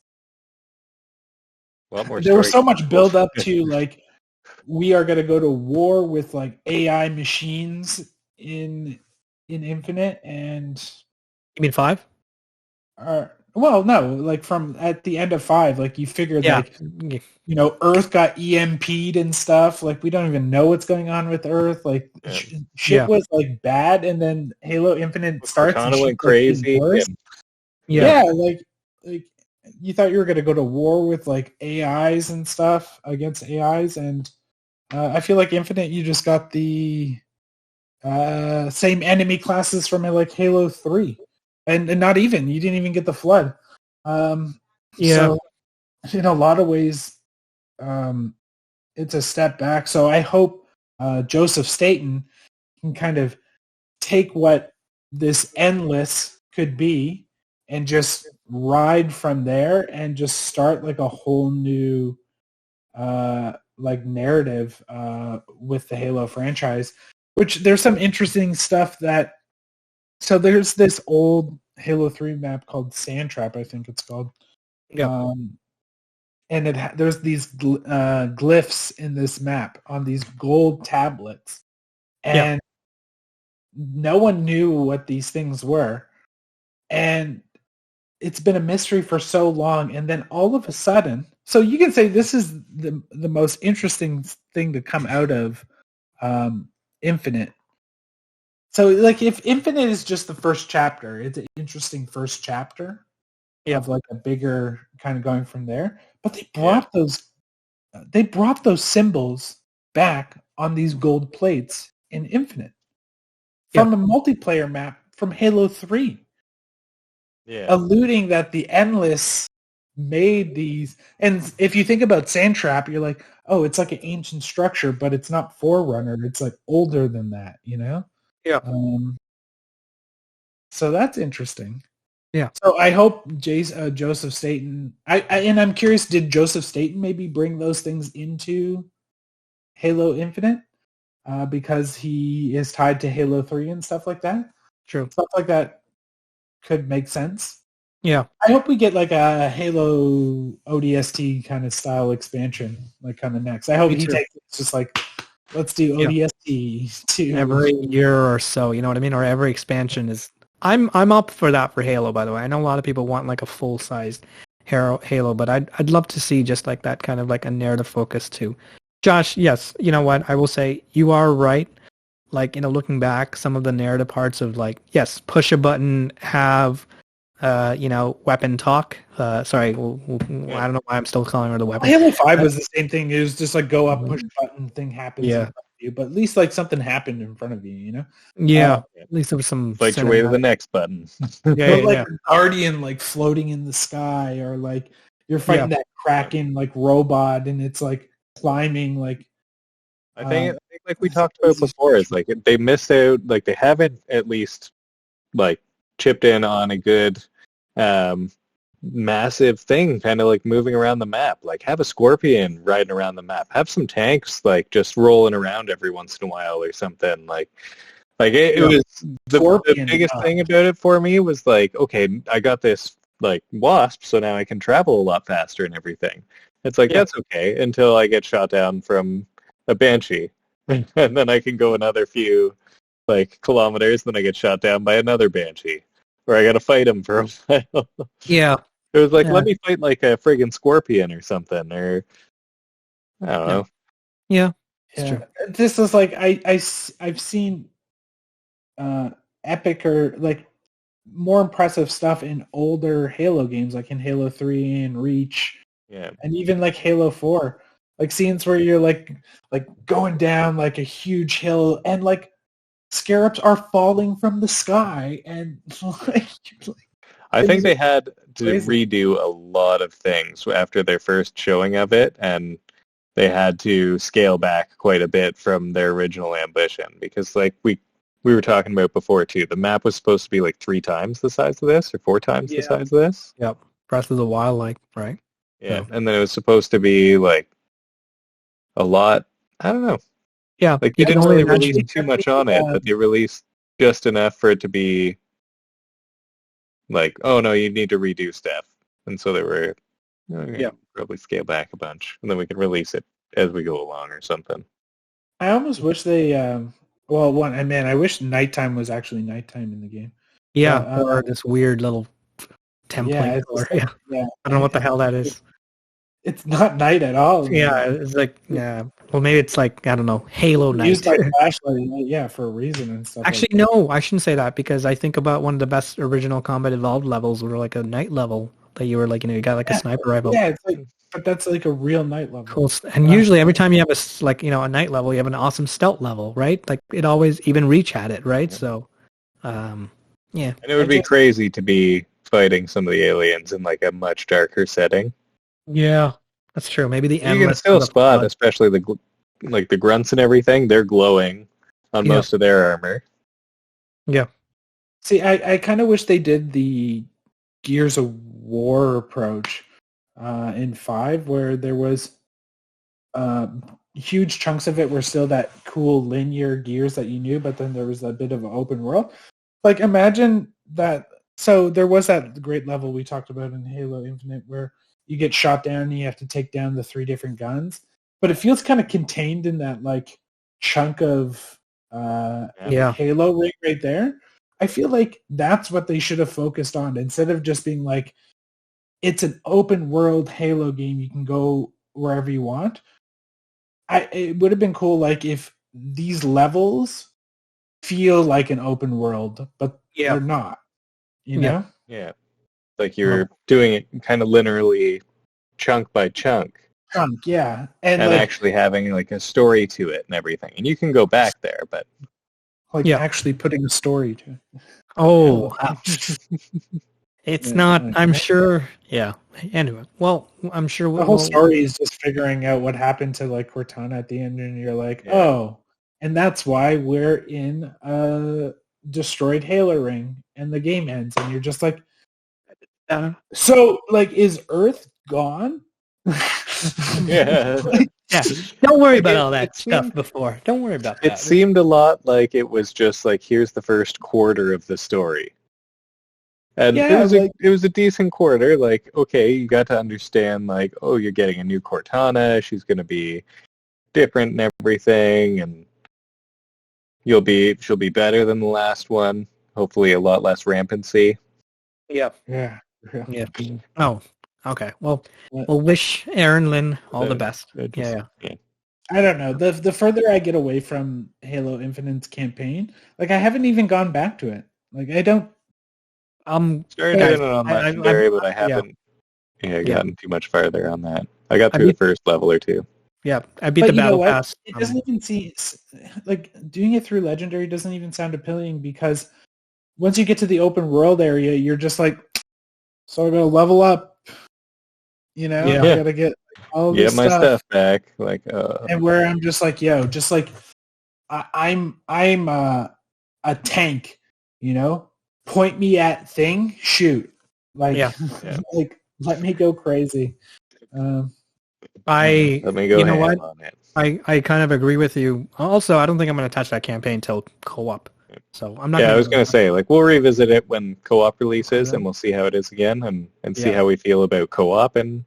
so much build up to like, we are going to go to war with like AI machines in Infinite, and you mean 5? Well, no, like from at the end of 5, like you figured like, Earth got EMP'd and stuff. Like we don't even know what's going on with Earth. Like shit was like bad, and then Halo Infinite starts. Kind of went crazy. Like you thought you were going to go to war with like AIs and stuff against AIs, and I feel like Infinite, you just got the same enemy classes from like Halo 3. And not even, you didn't even get the Flood. So, in a lot of ways, it's a step back. So I hope Joseph Staten can kind of take what this endless could be and just ride from there and just start like a whole new like narrative with the Halo franchise, which there's some interesting stuff that. So there's this old Halo 3 map called Sandtrap, I think it's called. Yeah. And there's these glyphs in this map on these gold tablets. And no one knew what these things were. And it's been a mystery for so long. And then all of a sudden, so you can say this is the most interesting thing to come out of Infinite. So, like, if Infinite is just the first chapter, it's an interesting first chapter of like a bigger kind of going from there. But they brought those symbols back on these gold plates in Infinite from a multiplayer map from Halo 3, alluding that the Endless made these. And if you think about Sandtrap, you're like, oh, it's like an ancient structure, but it's not Forerunner. It's like older than that, Yeah. So that's interesting. Yeah. So I hope Joseph Staten. And I'm curious, did Joseph Staten maybe bring those things into Halo Infinite because he is tied to Halo 3 and stuff like that? True. Stuff like that could make sense. Yeah. I hope we get like a Halo ODST kind of style expansion, like kind of next. I hope he takes it just like, let's do ODST to every year or so, you know what I mean? Or every expansion is. I'm up for that for Halo, by the way. I know a lot of people want like a full-sized Halo, but I'd love to see just like that kind of like a narrative focus too. Josh, yes, you know what? I will say you are right. Like, looking back, some of the narrative parts of like, yes, push a button, have weapon talk. Sorry, I don't know why I'm still calling her the weapon. Halo 5 was the same thing. It was just like go up, push a button, thing happens in front of you. But at least like something happened in front of you, Yeah, at least there was some. Fight your way to the next button. A Guardian like floating in the sky, or like you're fighting that Kraken like robot, and it's like climbing like I think like we talked about before, is like they missed out. Like they haven't at least like chipped in on a good massive thing, kind of like moving around the map. Like have a scorpion riding around the map. Have some tanks like just rolling around every once in a while or something. Like it was the biggest thing about it for me was like, okay, I got this like wasp, so now I can travel a lot faster and everything. It's like that's okay until I get shot down from a banshee, and then I can go another few like kilometers, then I get shot down by another banshee, or I got to fight him for a while. Yeah. It was like, let me fight like a friggin' scorpion or something, or I don't know. Yeah. Yeah. This is like I've seen epic or like more impressive stuff in older Halo games, like in Halo 3 and Reach, and even like Halo 4, like scenes where you're like going down like a huge hill and like scarabs are falling from the sky, and like I think they had to redo a lot of things after their first showing of it, and they had to scale back quite a bit from their original ambition, because like we were talking about before too, the map was supposed to be like 3 times the size of this or 4 times the size of this. Yep. Breath of the Wild, like, right? Yeah, and then it was supposed to be like a lot. I don't know. Yeah, like you didn't really release too much on it, but they released just enough for it to be like, oh no, you need to redo stuff, and so they were probably scale back a bunch, and then we can release it as we go along or something. I almost wish they I wish nighttime was actually nighttime in the game. Yeah, or this weird little template. I don't know what the hell that is. It's not night at all. Yeah, it's like, well, maybe it's like, I don't know, Halo night. Use my flashlight, for a reason and stuff. Actually, no, I shouldn't say that, because I think about one of the best original Combat Evolved levels were like a night level that you were like, you got like a sniper rifle. Yeah, it's like, but that's like a real night level. Cool. And usually every time you have a night level, you have an awesome stealth level, right? Like it always, even Reach had it, right? So, And it would be crazy to be fighting some of the aliens in like a much darker setting. Yeah, that's true. Maybe the you can still spot, especially the grunts and everything. They're glowing on most of their armor. Yeah. See, I kind of wish they did the Gears of War approach in 5, where there was huge chunks of it were still that cool linear Gears that you knew, but then there was a bit of an open world. Like imagine that. So there was that great level we talked about in Halo Infinite where you get shot down and you have to take down the 3 different guns, but it feels kind of contained in that like chunk of Halo ring right there. I feel like that's what they should have focused on, instead of just being like, it's an open world Halo game, you can go wherever you want. It would have been cool like if these levels feel like an open world, but they're not, you know? Yeah. Like you're doing it kind of linearly, chunk by chunk. And like, actually having like a story to it and everything. And you can go back there, but actually putting a story to it. Oh, it's not. I'm sure. Yeah. Anyway, well, I'm sure the whole story is just figuring out what happened to like Cortana at the end, and you're like, oh, and that's why we're in a destroyed Halo ring, and the game ends, and you're just like. So, like, is Earth gone? Yeah. Don't worry about all that stuff before. Don't worry about that. It seemed a lot like it was just like, here's the first quarter of the story. And it was a decent quarter. Like, okay, you got to understand, like, oh, you're getting a new Cortana. She's going to be different and everything. And she'll be better than the last one. Hopefully a lot less rampancy. Yeah. Oh, okay. Well, we'll wish Aaron Lynn all the best. Yeah. I don't know. The further I get away from Halo Infinite's campaign, like I haven't even gone back to it. Like I don't. Started doing it on Legendary, but I haven't gotten too much farther on that. I got through the first level or 2. Yeah, I beat the battle pass. It doesn't even seem like doing it through Legendary doesn't even sound appealing, because once you get to the open world area, you're just like, so I gotta level up. You know, I gotta get all Get this my stuff back. Like, and where I'm just like, yo, just like I'm a tank, you know. Point me at thing, shoot, like, like let me go crazy. Let me go ham on it. I kind of agree with you. Also, I don't think I'm going to touch that campaign till co-op. So I'm not. Yeah, I was going to say, like, we'll revisit it when co-op releases, and we'll see how it is again, and see how we feel about co-op and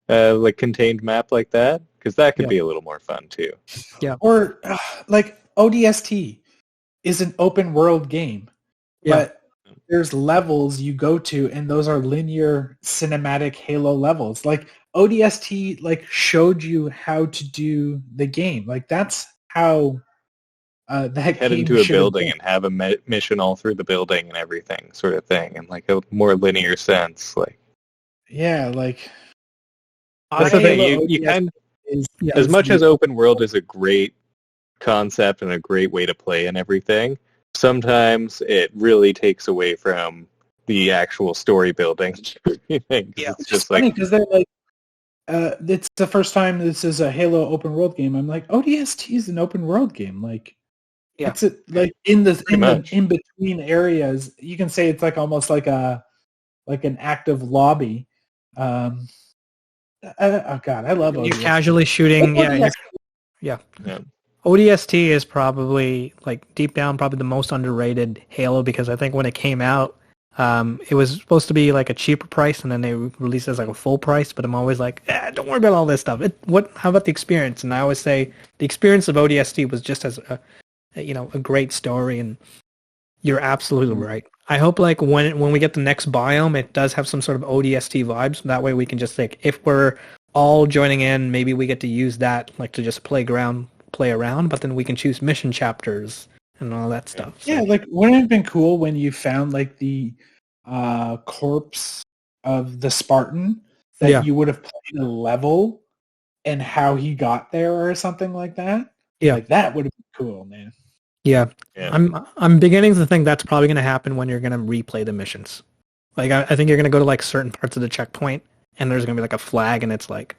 like contained map like that, because that could be a little more fun too. Yeah. Or like ODST is an open world game, but there's levels you go to, and those are linear cinematic Halo levels. Like ODST, like showed you how to do the game. Like that's how that head game into a building and have a mission all through the building and everything, sort of thing, and like a more linear sense. Like, like that's the thing. You kind of, as much as open world is a great concept and a great way to play and everything, sometimes it really takes away from the actual story building. It's just funny because they're like, it's the first time this is a Halo open world game. I'm like, ODST is an open world game. Like, it's like in between areas. You can say it's like almost like an active lobby. Oh God, I love ODST. You're casually shooting. Yeah. ODST is probably, like, deep down, probably the most underrated Halo, because I think when it came out, it was supposed to be like a cheaper price, and then they released it as like a full price. But I'm always like, don't worry about all this stuff. How about the experience? And I always say the experience of ODST was just as a great story. And you're absolutely right. I hope like when we get the next biome, it does have some sort of ODST vibes. That way we can just, like, if we're all joining in, maybe we get to use that, like, to just play around, but then we can choose mission chapters and all that stuff. So. Yeah, like, wouldn't it have been cool when you found like the corpse of the Spartan that you would have played a level and how he got there or something like that? Yeah, like that would have been cool, man. Yeah. I'm beginning to think that's probably going to happen when you're going to replay the missions. Like, I think you're going to go to like certain parts of the checkpoint, and there's going to be like a flag, and it's like,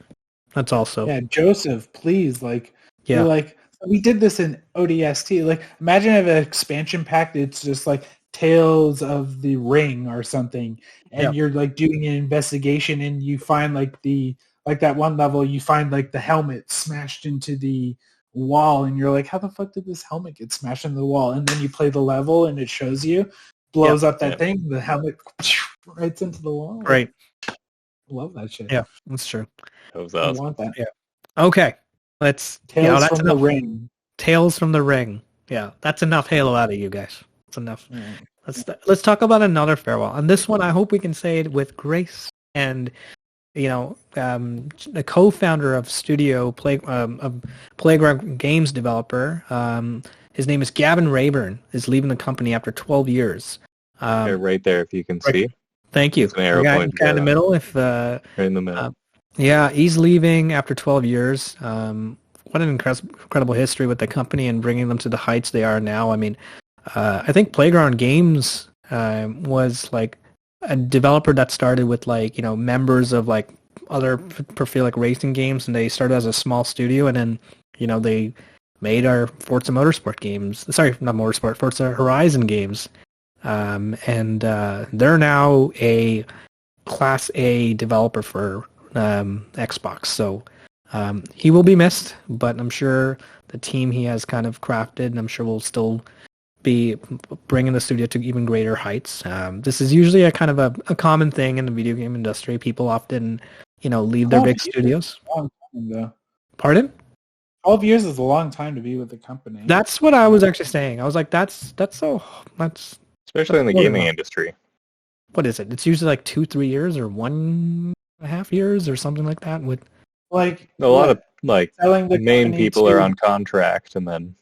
that's also. Yeah, Joseph, please, like, you're like, we did this in ODST. Like, imagine if an expansion pack, it's just like Tales of the Ring or something, and you're like doing an investigation, and you find like that one level, you find like the helmet smashed into the wall, and you're like, how the fuck did this helmet get smashed into the wall? And then you play the level, and it shows you, blows up that thing, the helmet right into the wall. Right. Love that shit. Yeah, that's true. That was awesome. I want that. Yeah. Okay. Let's Tales from the Ring. Tales from the Ring. Yeah, that's enough Halo out of you guys. That's enough. Let's talk about another farewell. And this one, I hope we can say it with grace. And the co-founder of Playground Games developer, his name is Gavin Rayburn, is leaving the company after 12 years. Right there, if you can see. Thank you. Kind of in the middle. Right in the middle. He's leaving after 12 years. What an incredible history with the company and bringing them to the heights they are now. I mean, I think Playground Games was like a developer that started with like, members of like other like racing games, and they started as a small studio, and then, they made our Forza Motorsport games. Sorry, not Motorsport, Forza Horizon games. And they're now a Class A developer for Xbox. So he will be missed, but I'm sure the team he has kind of crafted, and I'm sure will still be bringing the studio to even greater heights. This is usually a kind of a common thing in the video game industry. People often, leave their big studios. Pardon? 12 years is a long time to be with the company. That's what I was actually saying. I was like, that's especially in the gaming industry. What is it? It's usually like 2-3 years or 1.5 years or something like that. With like a lot of like the main people are on contract, and then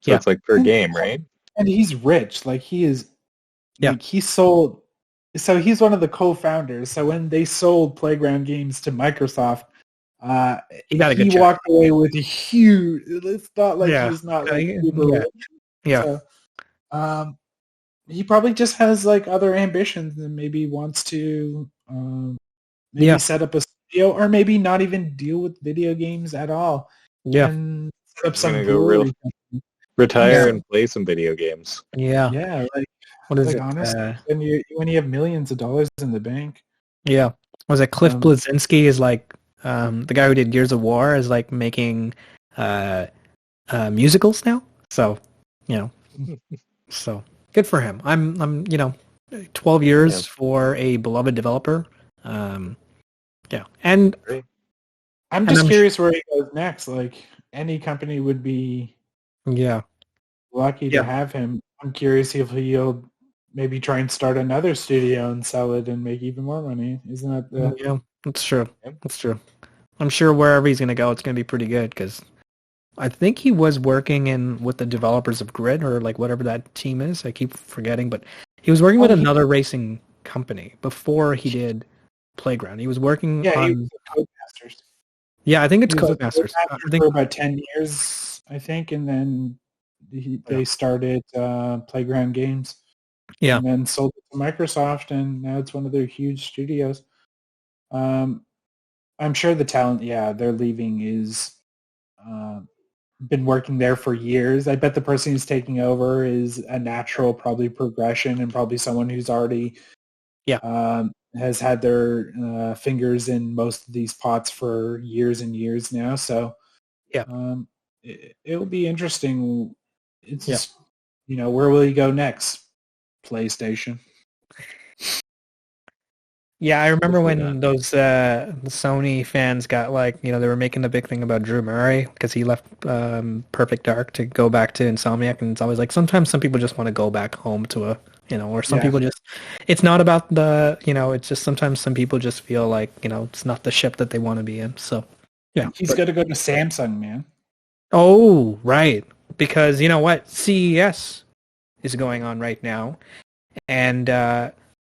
it's like per game, right? And he's rich. Like he is. Like he sold. So he's one of the co-founders. So when they sold Playground Games to Microsoft, he walked away with a huge. It's not like he's not like super rich. Yeah. So, he probably just has like other ambitions, and maybe wants to set up a video, or maybe not even deal with video games at all. Yeah. And set up I'm some gonna go retire and play some video games. Yeah. Yeah, like What is like it? honestly, when you have millions of dollars in the bank. Yeah. Was it Cliff Bleszinski is like the guy who did Gears of War is like making musicals now? So, so good for him. I'm 12 years for a beloved developer. Yeah. And Great. I'm just curious where he goes next. Like any company would be lucky to have him. I'm curious if he'll maybe try and start another studio and sell it and make even more money. Isn't that the... Yeah, that's true. That's true. I'm sure wherever he's going to go, it's going to be pretty good because I think he was working with the developers of Grid or like whatever that team is. I keep forgetting, but he was working with another racing company before he did Playground. He was working on... he was Codemasters. Yeah, I think it's Codemasters. For about 10 years, I think, and then they started Playground Games. Yeah. And then sold it to Microsoft, and now it's one of their huge studios. I'm sure the talent, they're leaving is been working there for years. I bet the person who's taking over is a natural probably progression and probably someone who's already has had their fingers in most of these pots for years and years now. So it'll be interesting. It's just, where will he go next? PlayStation. Yeah, I remember when those Sony fans got they were making a big thing about Drew Murray because he left Perfect Dark to go back to Insomniac, and it's always like sometimes some people just want to go back home to or some people just, it's not about it's just sometimes some people just feel like, it's not the ship that they want to be in. So, He's got to go to Samsung, man. Oh, right. Because you know what? CES is going on right now. And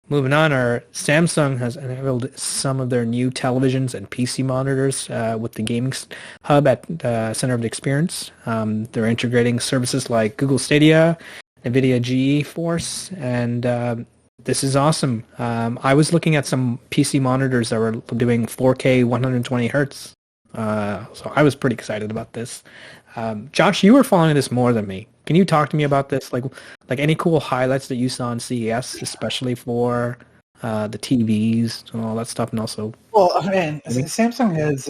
moving on, Samsung has unveiled some of their new televisions and PC monitors with the gaming hub at the center of the experience. They're integrating services like Google Stadia, NVIDIA GeForce, and this is awesome. I was looking at some PC monitors that were doing 4K 120 hertz. So I was pretty excited about this. Josh, you were following this more than me. Can you talk to me about this? Like any cool highlights that you saw on CES, especially for the TVs and all that stuff, and also... Well, man, Samsung has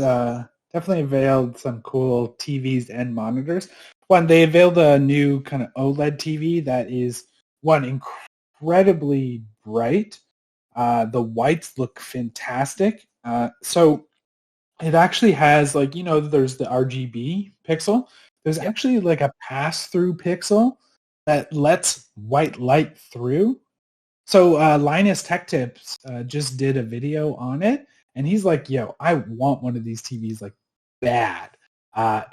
definitely unveiled some cool TVs and monitors. One, they unveiled a new kind of OLED TV that is, incredibly bright. The whites look fantastic. So it actually has, there's the RGB pixel. There's actually like a pass-through pixel that lets white light through. So Linus Tech Tips just did a video on it, and he's like, yo, I want one of these TVs like bad.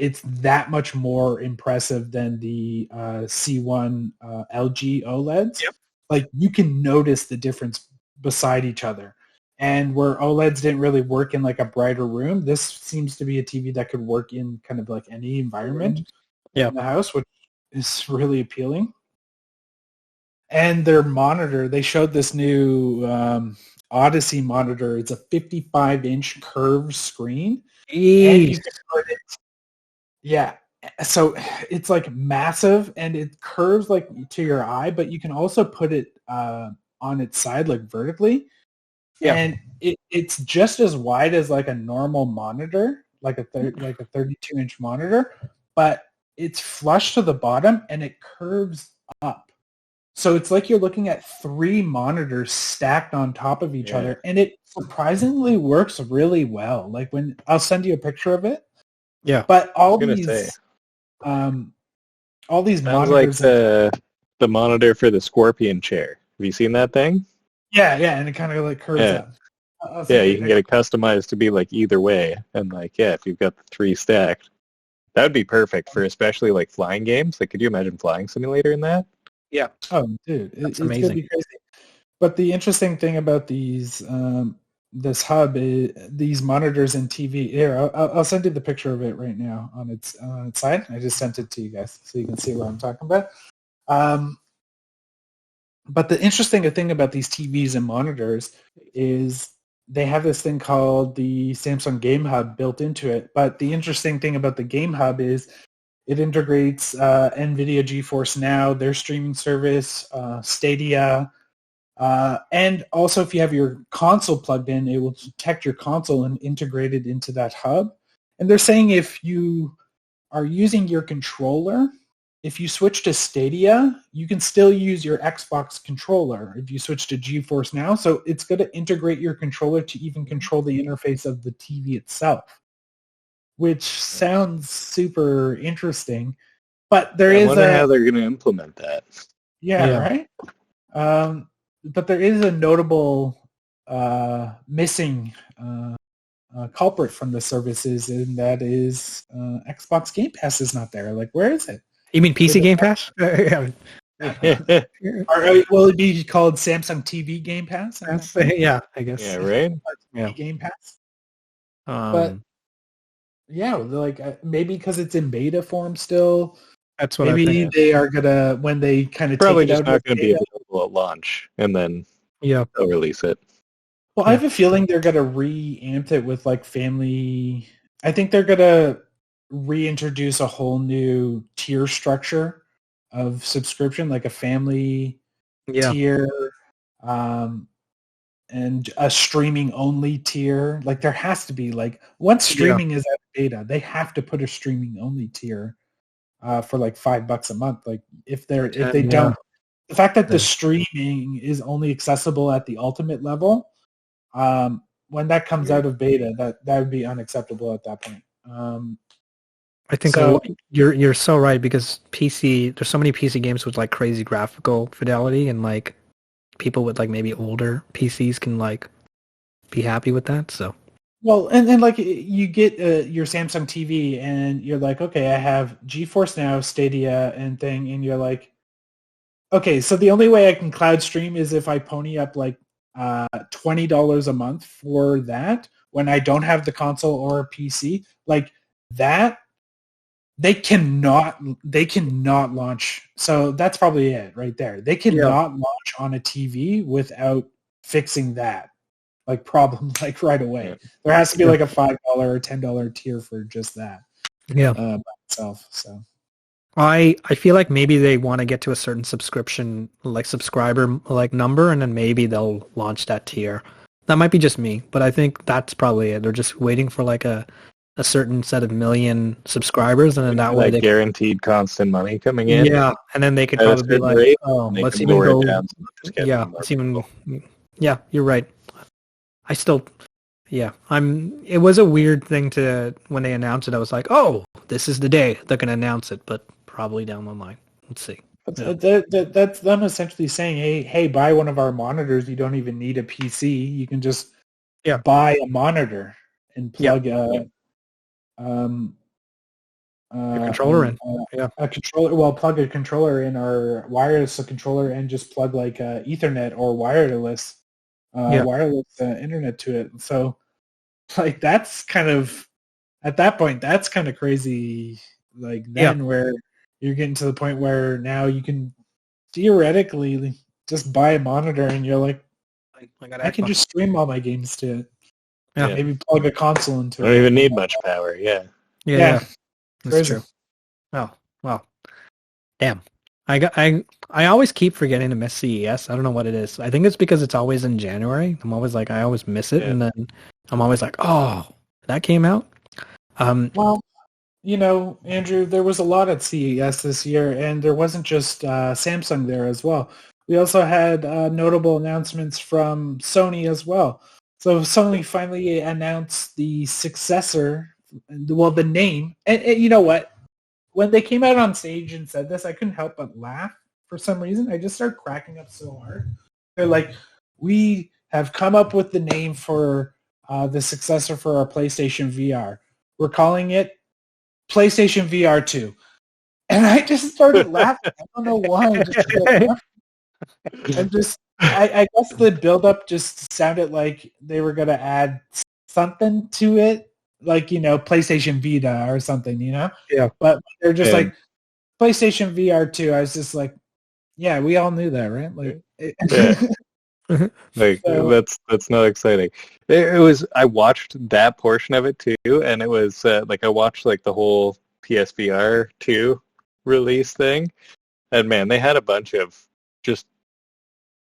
It's that much more impressive than the C1 LG OLEDs. Yep. Like you can notice the difference beside each other. And where OLEDs didn't really work in like a brighter room, this seems to be a TV that could work in kind of like any environment in the house, which is really appealing. And their monitor, they showed this new Odyssey monitor. It's a 55-inch curved screen. And you can put it, so it's like massive and it curves like to your eye, but you can also put it on its side like vertically. Yeah. And it's just as wide as like a normal monitor, like a 32-inch monitor, but it's flush to the bottom and it curves up. So it's like you're looking at 3 monitors stacked on top of each other, and it surprisingly works really well. Like I'll send you a picture of it. Yeah. But all these monitors, like the monitor for the Scorpion chair. Have you seen that thing? Yeah, and it kind of like curves up. You can get it customized to be like either way, and if you've got the 3 stacked, that would be perfect for especially like flying games. Like, could you imagine Flying Simulator in that? Yeah. Oh, dude, it's amazing. Gonna be crazy. But the interesting thing about these, this hub, is these monitors and TV. Here, I'll send you the picture of it right now on its side. I just sent it to you guys so you can see what I'm talking about. But the interesting thing about these TVs and monitors is they have this thing called the Samsung Game Hub built into it. But the interesting thing about the Game Hub is it integrates NVIDIA GeForce Now, their streaming service, Stadia, and also if you have your console plugged in, it will detect your console and integrate it into that hub. And they're saying if you are using your controller, if you switch to Stadia, you can still use your Xbox controller if you switch to GeForce Now. So it's going to integrate your controller to even control the interface of the TV itself, which sounds super interesting. But I wonder how they're going to implement that. Yeah, right? But there is a notable missing culprit from the services, and that is Xbox Game Pass is not there. Like, where is it? You mean PC Game Pass? Or will it be called Samsung TV Game Pass? Yeah, I guess. Yeah, right? Yeah. Game Pass. But yeah, like maybe because it's in beta form still. That's what maybe they are gonna, when they kind of probably take it just out not going to be available at launch, and then they'll release it. Well, I have a feeling they're gonna re-amp it with like family. I think they're gonna reintroduce a whole new tier structure of subscription, like a family tier, and a streaming only tier. Like there has to be, like, once streaming is out of beta, they have to put a streaming only tier for like $5 a month. Like if they don't, the fact that the streaming is only accessible at the ultimate level, when that comes out of beta, that would be unacceptable at that point. I think you're so right, because there's so many PC games with like crazy graphical fidelity, and like people with like maybe older PCs can like be happy with that. So well, and like you get your Samsung TV and you're like, okay, I have GeForce Now, Stadia, and thing, and you're like, okay, so the only way I can cloud stream is if I pony up like $20 a month for that when I don't have the console or a PC. Like that, they cannot launch. So that's probably it right there. They cannot launch on a TV without fixing that like problem like right away. There has to be like a $5 or $10 tier for just that. By itself. So I feel like maybe they want to get to a certain subscription, like subscriber like number, and then maybe they'll launch that tier. That might be just me, but I think that's probably it. They're just waiting for like a certain set of million subscribers, and then that way they guaranteed constant money coming in. Yeah, and then they could probably be like, oh, let's even go. Yeah, you're right. I still, it was a weird thing to, when they announced it, I was like, oh, this is the day they're going to announce it, but probably down the line. Let's see. That's them essentially saying, hey, buy one of our monitors. You don't even need a PC. You can just buy a monitor and plug a controller in. A controller. Well, plug a controller in, or wireless controller, and just plug like Ethernet or wireless internet to it. So like that's kind of, at that point, that's kind of crazy. Like then where you're getting to the point where now you can theoretically just buy a monitor and you're like, I can just stream all my games to it. Maybe plug a console into it. Don't even need much power. Yeah. That's true. Oh, well, damn. I always keep forgetting to miss CES. I don't know what it is. I think it's because it's always in January. I'm always like, I always miss it, and then I'm always like, oh, that came out. Well, you know, Andrew, there was a lot at CES this year, and there wasn't just Samsung there as well. We also had notable announcements from Sony as well. So Sony finally announced the successor, well, the name. And you know what? When they came out on stage and said this, I couldn't help but laugh for some reason. I just started cracking up so hard. They're like, we have come up with the name for the successor for our PlayStation VR. We're calling it PlayStation VR 2. And I just started laughing. I don't know why. I guess the build-up just sounded like they were going to add something to it, like, you know, PlayStation Vita or something, you know? Yeah. But they're just like, PlayStation VR 2. I was just like, yeah, we all knew that, right? Like, Like that's not exciting. It was. I watched that portion of it too, and it was like I watched like the whole PSVR 2 release thing, and man, they had a bunch of just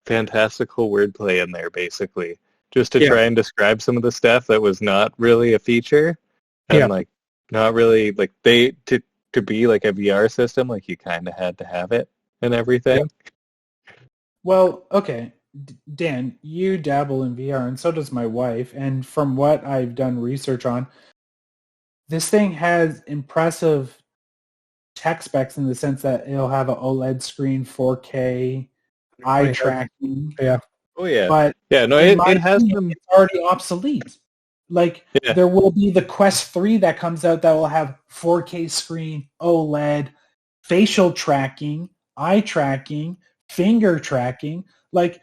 fantastical wordplay in there, basically, just to try and describe some of the stuff that was not really a feature, and like not really like they to be like a VR system, like you kind of had to have it and everything. Well, okay. Dan, you dabble in VR, and so does my wife. And from what I've done research on, this thing has impressive tech specs in the sense that it'll have an OLED screen, 4K, eye tracking. Yeah. Oh yeah. But yeah, no, it has them. It's already obsolete. Like there will be the Quest 3 that comes out that will have 4K screen, OLED, facial tracking, eye tracking, finger tracking. Like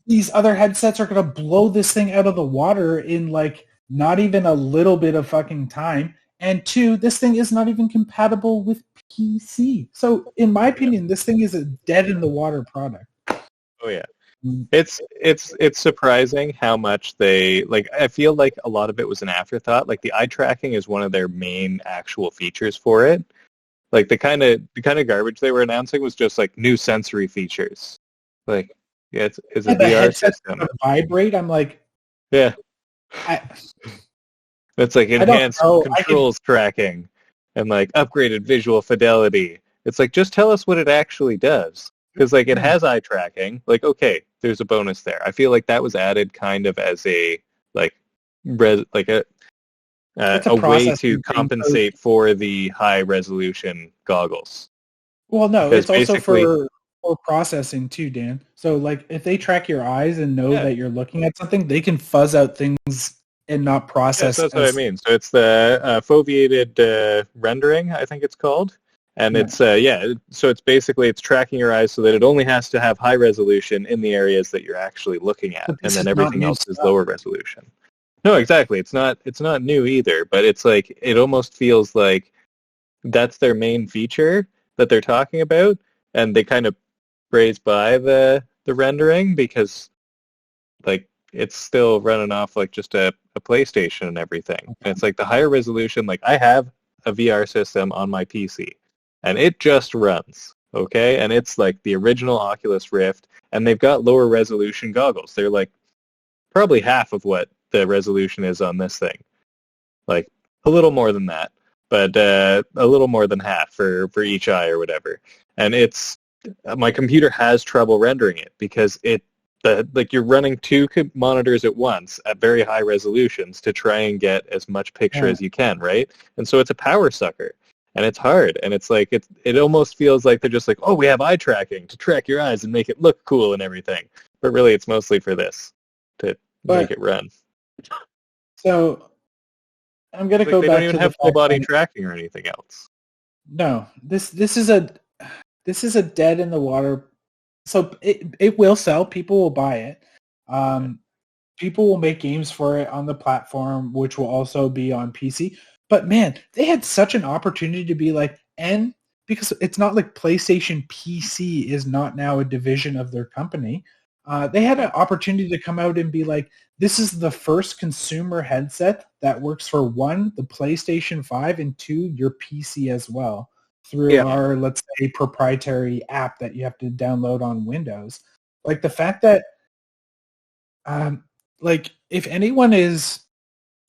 these other headsets are going to blow this thing out of the water in like not even a little bit of fucking time. And two, this thing is not even compatible with PC. So in my opinion, this thing is a dead in the water product. Oh yeah. It's surprising how much they like. I feel like a lot of it was an afterthought. Like the eye tracking is one of their main actual features for it. Like the kind of garbage they were announcing was just like new sensory features. Like it's a VR system. Vibrate. I'm like, it's like enhanced controls tracking and like upgraded visual fidelity. It's like just tell us what it actually does. Because like it has eye tracking, like okay, there's a bonus there. I feel like that was added kind of as a like a way to compensate for the high resolution goggles. Well, no, it's also for processing too, Dan. So like if they track your eyes and know that you're looking at something, they can fuzz out things and not process. That's what I mean. So it's the foveated rendering, I think it's called. And it's so it's basically it's tracking your eyes so that it only has to have high resolution in the areas that you're actually looking at, and then everything else is lower resolution. No, exactly. It's not new either, but it's like it almost feels like that's their main feature that they're talking about, and they kind of praise by the rendering because like it's still running off like just a PlayStation and everything. And it's like the higher resolution. Like I have a VR system on my PC. And it just runs, okay? And it's like the original Oculus Rift, and they've got lower resolution goggles. They're like probably half of what the resolution is on this thing. Like a little more than that, but a little more than half for each eye or whatever. And it's my computer has trouble rendering it because like you're running two monitors at once at very high resolutions to try and get as much picture as you can, right? And so it's a power sucker. And it's hard, and it's like it almost feels like they're just like, oh, we have eye tracking to track your eyes and make it look cool and everything. But really, it's mostly for this to make it run. So I'm gonna go back to they don't even have full body tracking or anything else. No, this is a dead in the water. So it will sell. People will buy it. People will make games for it on the platform, which will also be on PC. But man, they had such an opportunity to be like, and because it's not like PlayStation PC is not now a division of their company, they had an opportunity to come out and be like, this is the first consumer headset that works for one, the PlayStation 5, and two, your PC as well through our, let's say, proprietary app that you have to download on Windows. Like the fact that, like if anyone is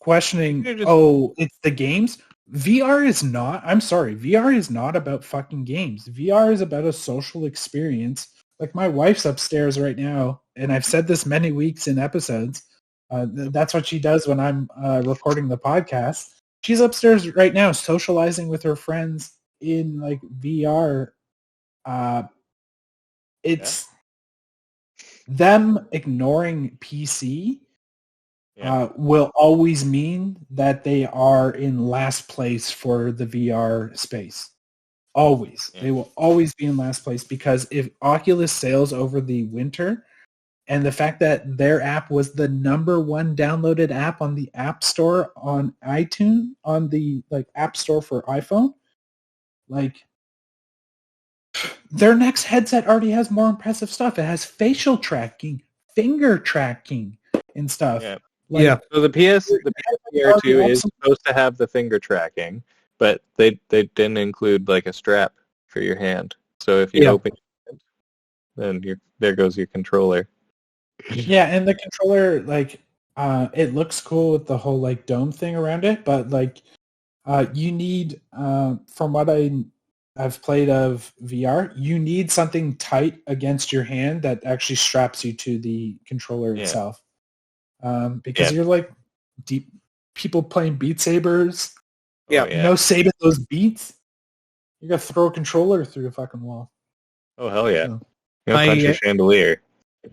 questioning, it's the games. VR is not. I'm sorry. VR is not about fucking games. VR is about a social experience. Like my wife's upstairs right now, and I've said this many weeks in episodes. That's what she does when I'm recording the podcast. She's upstairs right now socializing with her friends in like VR. It's them ignoring PC. Will always mean that they are in last place for the VR space. Always. They will always be in last place because if Oculus sales over the winter and the fact that their app was the number one downloaded app on the App Store on iTunes, on the like App Store for iPhone, like their next headset already has more impressive stuff. It has facial tracking, finger tracking and stuff. Yeah. Yeah. So the PSVR 2 is supposed to have the finger tracking, but they didn't include like a strap for your hand. So if you open your hand, then there goes your controller. Yeah, and the controller, like, it looks cool with the whole like dome thing around it, but like, you need, from what I've played of VR, you need something tight against your hand that actually straps you to the controller itself. Because you're like people playing Beat Sabers. No saving those beats. You gotta throw a controller through a fucking wall. Oh hell yeah! Punch a chandelier.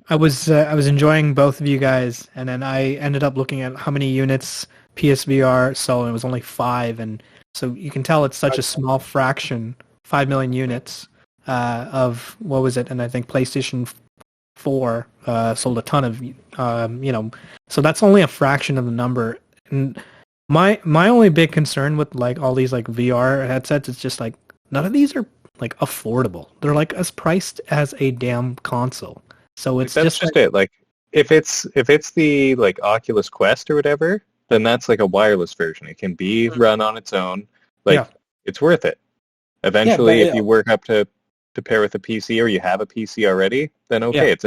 I was enjoying both of you guys, and then I ended up looking at how many units PSVR sold, and it was only 5, and so you can tell it's such a small fraction, 5 million units of what was it? And I think PlayStation 4 sold a ton of, so that's only a fraction of the number. And my only big concern with like all these like VR headsets is just like none of these are like affordable. They're like as priced as a damn console. So it's that's just it. Like if it's the like Oculus Quest or whatever, then that's like a wireless version. It can be run on its own. Like it's worth it. Eventually, if you work up to pair with a PC or you have a PC already, then it's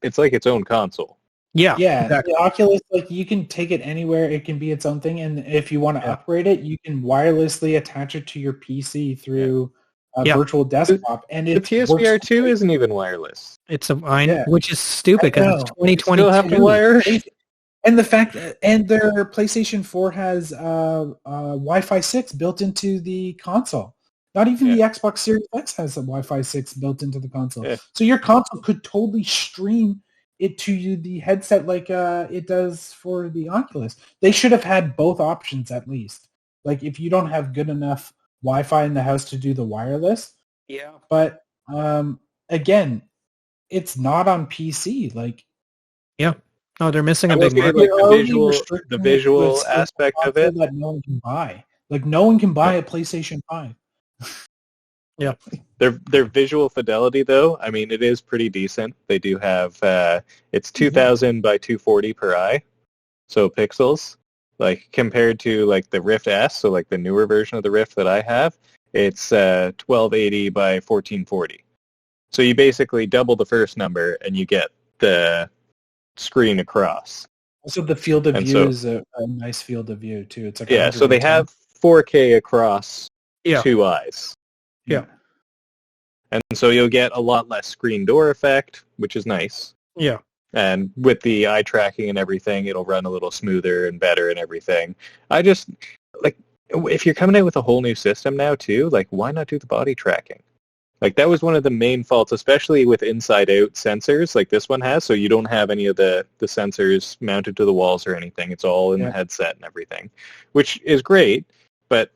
it's like its own console. Yeah. Exactly. The Oculus, like you can take it anywhere. It can be its own thing, and if you want to upgrade it, you can wirelessly attach it to your PC through a virtual desktop. And the PSVR 2 isn't even wireless. It's which is stupid because it's 2022. Still have to wire. And the fact and their PlayStation 4 has Wi-Fi 6 built into the console. Not even the Xbox Series X has a Wi-Fi 6 built into the console. Yeah. So your console could totally stream it to the headset like it does for the Oculus. They should have had both options at least. Like if you don't have good enough Wi-Fi in the house to do the wireless. Yeah. But again, it's not on PC. Like no, they're missing a big market. Like the visual aspect of it that no one can buy. Like no one can buy a PlayStation 5. Yeah. Their visual fidelity, though, I mean, it is pretty decent. They do have, it's 2000 by 240 per eye, so pixels. Like, compared to, like, the Rift S, so, like, the newer version of the Rift that I have, it's 1280 by 1440. So you basically double the first number, and you get the screen across. Also, the field of view is a nice field of view, too. It's like so they have 4K across 2 eyes. Yeah. And so you'll get a lot less screen door effect, which is nice. Yeah. And with the eye tracking and everything, it'll run a little smoother and better and everything. I just, like, if you're coming out with a whole new system now, too, like, why not do the body tracking? Like, that was one of the main faults, especially with inside-out sensors like this one has, so you don't have any of the sensors mounted to the walls or anything. It's all in the headset and everything, which is great, but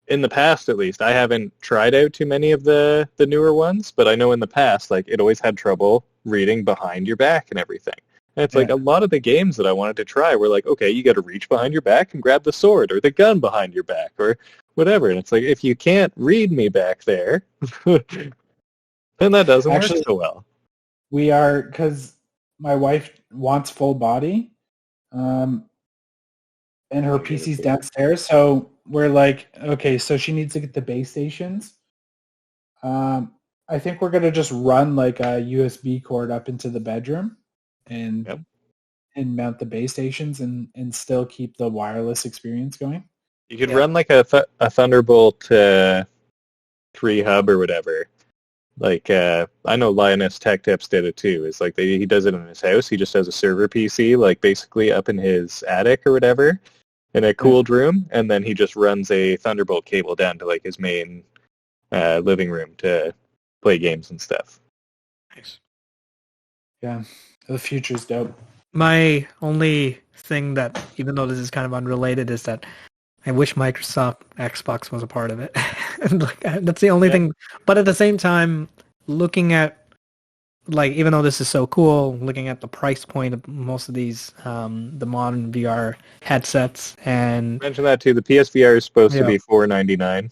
in the past, at least, I haven't tried out too many of the newer ones, but I know in the past, like, it always had trouble reading behind your back and everything. And it's like a lot of the games that I wanted to try were like, okay, you got to reach behind your back and grab the sword or the gun behind your back or whatever. And it's like, if you can't read me back there, then that doesn't work so well. We are, because my wife wants full body, and her PC's downstairs, so we're like, okay, so she needs to get the base stations. I think we're going to just run like a USB cord up into the bedroom and mount the base stations and still keep the wireless experience going. You could run like a Thunderbolt 3 hub or whatever. Like, I know Linus Tech Tips did it too. It's like he does it in his house. He just has a server PC, like basically up in his attic or whatever, in a cooled room, and then he just runs a Thunderbolt cable down to like his main living room to play games and stuff. Nice. Yeah, the future's dope. My only thing that, even though this is kind of unrelated, is that I wish Microsoft Xbox was a part of it. And like, that's the only thing. But at the same time, looking at, like, even though this is so cool, looking at the price point of most of these, the modern VR headsets, and mention that too. The PSVR is supposed to be $499.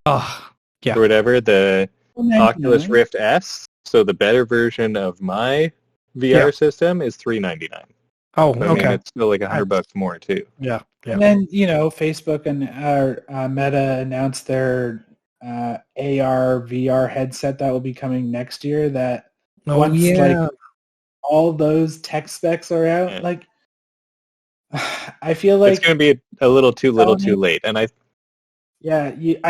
Oh, yeah, or whatever. The Oculus Rift S, so the better version of my VR system is $399. Oh, I okay. mean, it's still like $100 more too. Yeah. And then, Facebook and Meta announced their AR VR headset that will be coming next year. That once like all those tech specs are out, like I feel like it's going to be a little too little, too late. And I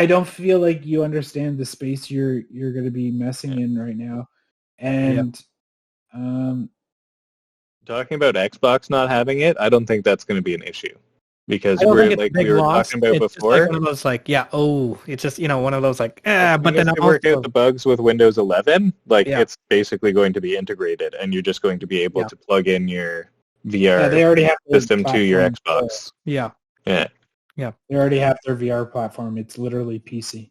don't feel like you understand the space you're going to be messing in right now. And talking about Xbox not having it, I don't think that's going to be an issue. Because we're like we were talking about it's before. Just like one of those like, it's just, one of those like, but then they work out the bugs with Windows 11, it's basically going to be integrated, and you're just going to be able to plug in your VR they already have system to your Xbox. Yeah. They already have their VR platform. It's literally PC.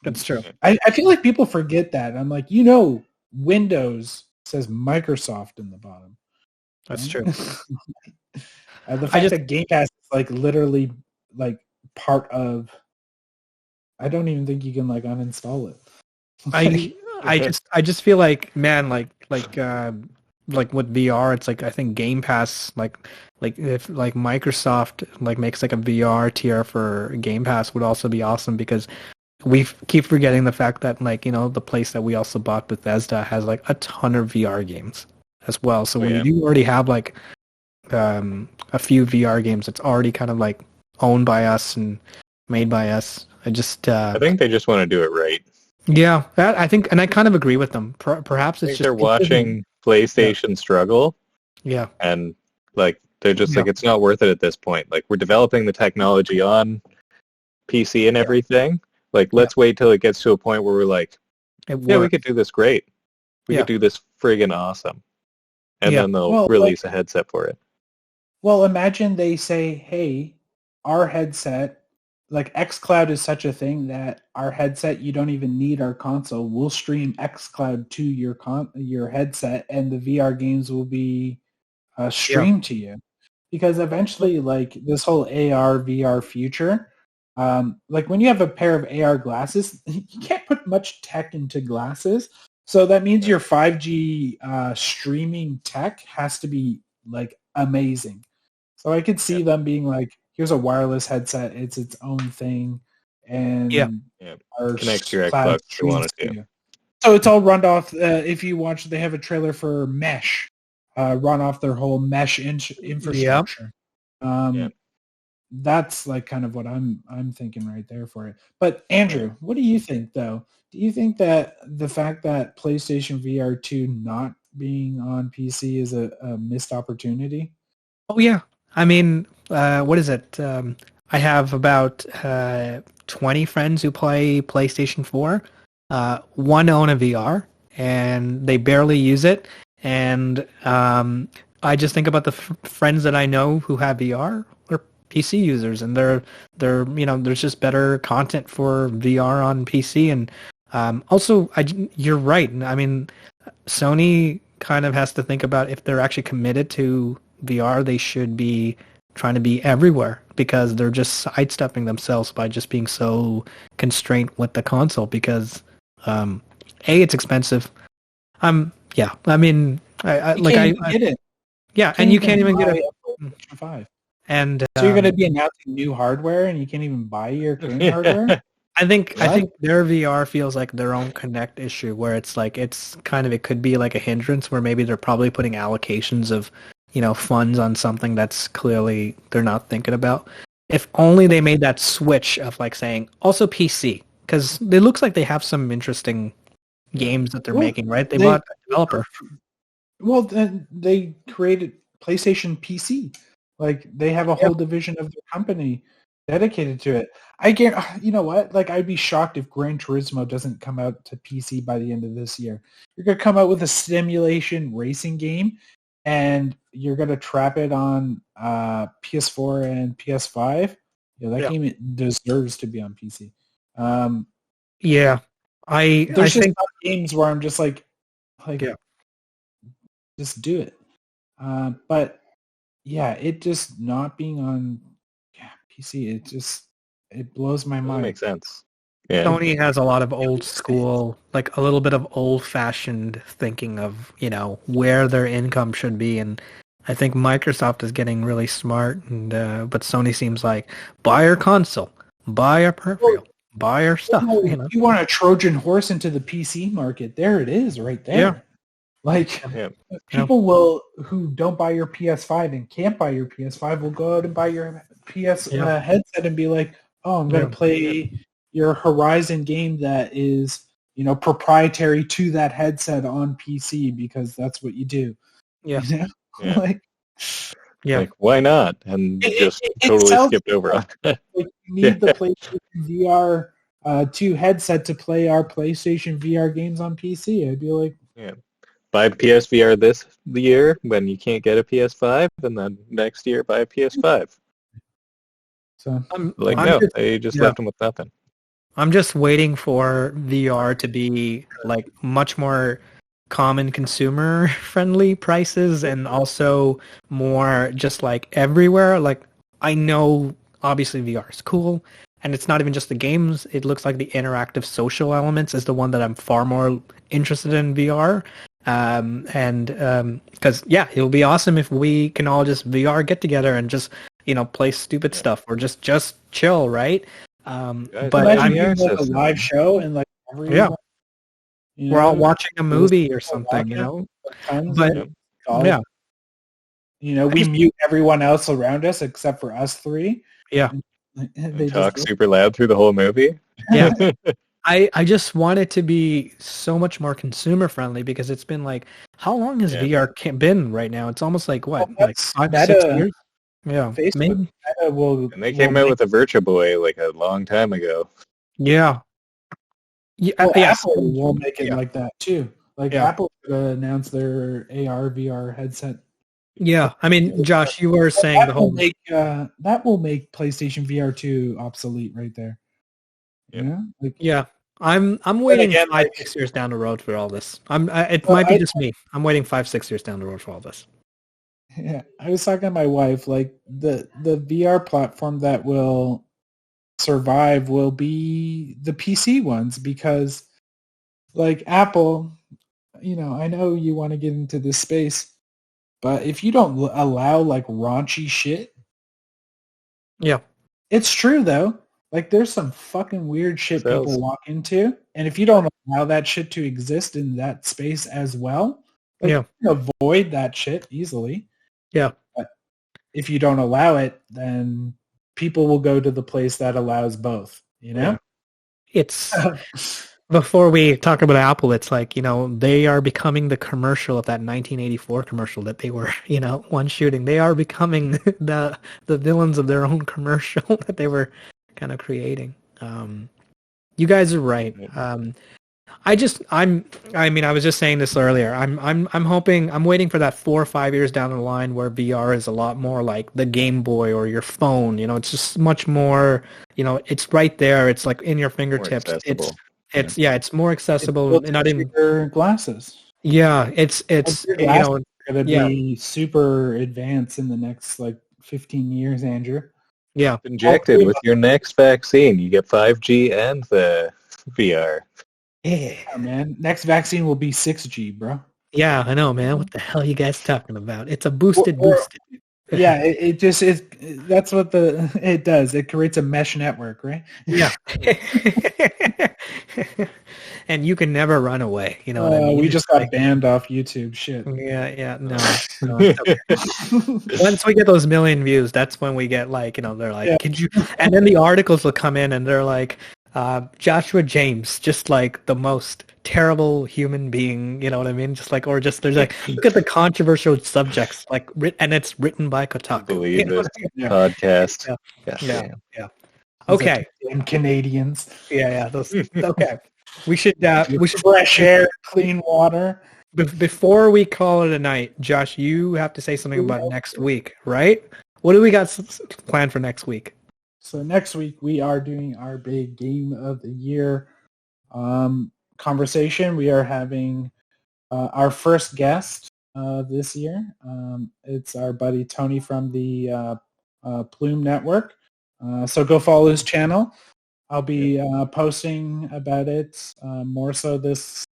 That's true. I feel like people forget that. I'm like, Windows says Microsoft in the bottom. That's true. The fact that Game Pass is like literally like part of, I don't even think you can like uninstall it. I just feel like, man, like with VR, it's like I think Game Pass like if like Microsoft like makes like a VR tier for Game Pass would also be awesome, because we keep forgetting the fact that the place that we also bought, Bethesda, has like a ton of VR games as well. So when you already have like a few VR games, it's already kind of like owned by us and made by us. I think they just want to do it right. Yeah, that I think, and I kind of agree with them. Perhaps it's just they're watching PlayStation struggle. Yeah, and they're just like, it's not worth it at this point. Like, we're developing the technology on PC and everything. Like, let's wait till it gets to a point where we're like, we could do this great. We could do this friggin' awesome. And then they'll release a headset for it. Well, imagine they say, hey, our headset, like xCloud is such a thing that our headset, you don't even need our console. We'll stream xCloud to your headset, and the VR games will be streamed to you. Because eventually, like this whole AR, VR future, like when you have a pair of AR glasses, you can't put much tech into glasses. So that means your 5G streaming tech has to be like amazing. So I could see them being like, here's a wireless headset. It's its own thing. And connects to your Xbox if you wanted to. So it's all run off. If you watch, they have a trailer for Mesh, run off their whole Mesh infrastructure. That's like kind of what I'm thinking right there for it. But Andrew, what do you think though? Do you think that the fact that PlayStation VR 2 not being on PC is a missed opportunity? Oh yeah. I mean, what is it? I have about 20 friends who play PlayStation 4. One own a VR, and they barely use it. And I just think about the friends that I know who have VR or PC users, and they're there's just better content for VR on PC. And also, you're right. I mean, Sony kind of has to think about, if they're actually committed to VR, they should be trying to be everywhere, because they're just sidestepping themselves by just being so constrained with the console, because it's expensive. I mean, I get it. Yeah, and you can't even get a 5. And so you're going to be announcing new hardware, and you can't even buy your current hardware? I think their VR feels like their own Connect issue, where it's like it could be like a hindrance, where maybe they're probably putting allocations of funds on something that's clearly they're not thinking about. If only they made that switch of like saying also PC, because it looks like they have some interesting games that they're making, right? They bought a developer. Well, then they created PlayStation PC. Like they have a whole division of their company dedicated to it. You know what? Like, I'd be shocked if Gran Turismo doesn't come out to PC by the end of this year. You're going to come out with a simulation racing game, and you're going to trap it on PS4 and PS5. That game deserves to be on PC. There's just games where I'm just like, just do it. But yeah, it just not being on PC, it blows my mind. That makes sense. Yeah. Sony has a lot of old school, like a little bit of old-fashioned thinking of, where their income should be, and I think Microsoft is getting really smart, and but Sony seems like buy our console, buy our peripheral, buy our stuff. If you want a Trojan horse into the PC market, there it is, right there. Yeah. Like people who don't buy your PS5 and can't buy your PS5 will go out and buy your PS headset and be like, "Oh, I'm going to play your Horizon game that is, proprietary to that headset on PC because that's what you do." Yeah. Like, like, why not? And just totally skipped over on it. Like, you need the PlayStation VR 2 headset to play our PlayStation VR games on PC. I'd be like, buy PSVR this year when you can't get a PS5, and then next year buy a PS5. So they just left them with nothing. I'm just waiting for VR to be like much more common consumer friendly prices, and also more just like everywhere. Like, I know obviously VR is cool, and it's not even just the games. It looks like the interactive social elements is the one that I'm far more interested in VR. Because it'll be awesome if we can all just VR get together and just play stupid stuff or just chill, right? But I'm doing like a live show and like everyone, we're all watching a movie or something, But we mute everyone else around us except for us three. Yeah, and they talk super loud through the whole movie. Yeah. I just want it to be so much more consumer friendly, because it's been like, how long has VR been right now? It's almost like what, like 5-6 years? Yeah, Facebook and they came out with a Virtua Boy like a long time ago. Yeah. Apple will make it like that too. Like Apple announced their AR VR headset. Yeah, I mean, Josh, you were saying that will make PlayStation VR 2 obsolete right there. Yeah. I'm waiting 5-6 years down the road for all this. It might be just me. I'm waiting 5-6 years down the road for all this. Yeah, I was talking to my wife. Like the VR platform that will survive will be the PC ones, because, like, Apple, I know you want to get into this space, but if you don't allow like raunchy shit, it's true though. Like, there's some fucking weird shit people walk into, and if you don't allow that shit to exist in that space as well, you can avoid that shit easily. Yeah. But if you don't allow it, then people will go to the place that allows both, It's before we talk about Apple, it's like, they are becoming the commercial of that 1984 commercial that they were, one shooting. They are becoming the villains of their own commercial that they were kind of creating. You guys are right. I was just saying this earlier. I'm hoping, I'm waiting for that 4 or 5 years down the line where VR is a lot more like the Game Boy or your phone. It's just much more, it's right there. It's like in your fingertips. It's more accessible. Not even your glasses. Yeah, it's going to be super advanced in the next like 15 years, Andrew. Yeah. Injected with your next vaccine. You get 5G and the VR. Yeah, man. Next vaccine will be 6G, bro. Yeah, I know, man. What the hell are you guys talking about? It's a boosted. Yeah, it just is. That's what it does. It creates a mesh network, right? Yeah. And you can never run away. You know what I mean? We just got banned off YouTube. Shit. Yeah. No. Okay. Once we get those 1 million views, that's when we get like, they're like, could you? And then the articles will come in, and they're like, Joshua James, just like the most terrible human being, you know what I mean? Just like, or just there's like, look at the controversial subjects, like, and it's written by Kotaku. Believe it. Podcast. Yeah. Okay. And Canadians. Yeah. Okay. We should fresh air, clean water. Before we call it a night, Josh, you have to say something about next week, right? What do we got planned for next week? So next week we are doing our big game of the year conversation. We are having our first guest this year. It's our buddy Tony from the Plume Network. So go follow his channel. I'll be posting about it more so this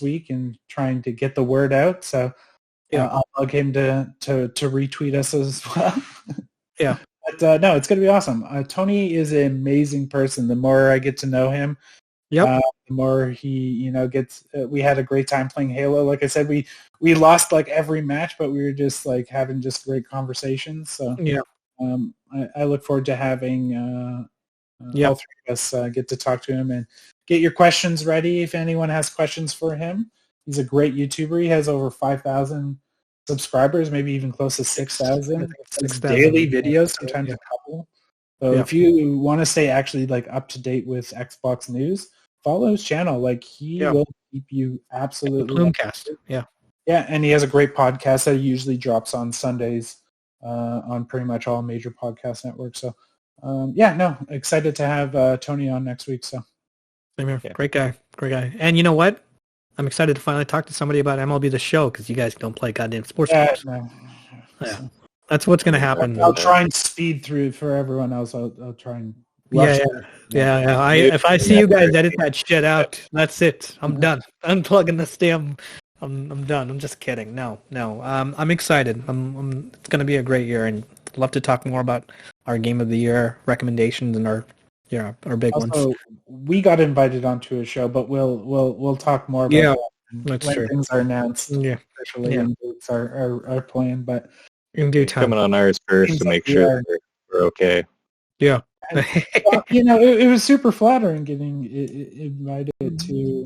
week and trying to get the word out. So I'll bug him to retweet us as well. Yeah. But no, it's going to be awesome. Tony is an amazing person. The more I get to know him, the more he, gets. We had a great time playing Halo. Like I said, we lost like every match, but we were just like having just great conversations. So I look forward to having all three of us get to talk to him and get your questions ready. If anyone has questions for him, he's a great YouTuber. He has over 5,000 subscribers, maybe even close to 6,000. Daily videos, sometimes a couple. So if you want to stay actually like up to date with Xbox news, follow his channel. Like he will keep you absolutely. Bloomcast. Yeah, and he has a great podcast that usually drops on Sundays on pretty much all major podcast networks. So excited to have Tony on next week. So same here. Great guy. And you know what? I'm excited to finally talk to somebody about MLB The Show because you guys don't play goddamn sports games. No. That's what's going to happen. I'll try and speed through for everyone else. I'll try and If I see you guys edit that shit out, that's it. I'm done. Unplugging this damn. I'm done. I'm just kidding. No. I'm excited. It's going to be a great year, and love to talk more about our Game of the Year recommendations and our big ones. We got invited onto a show, but we'll talk more about that when things are announced. Yeah, officially, and dates are planned. But in due time, coming on ours first to make sure we're okay. Yeah, it was super flattering getting invited to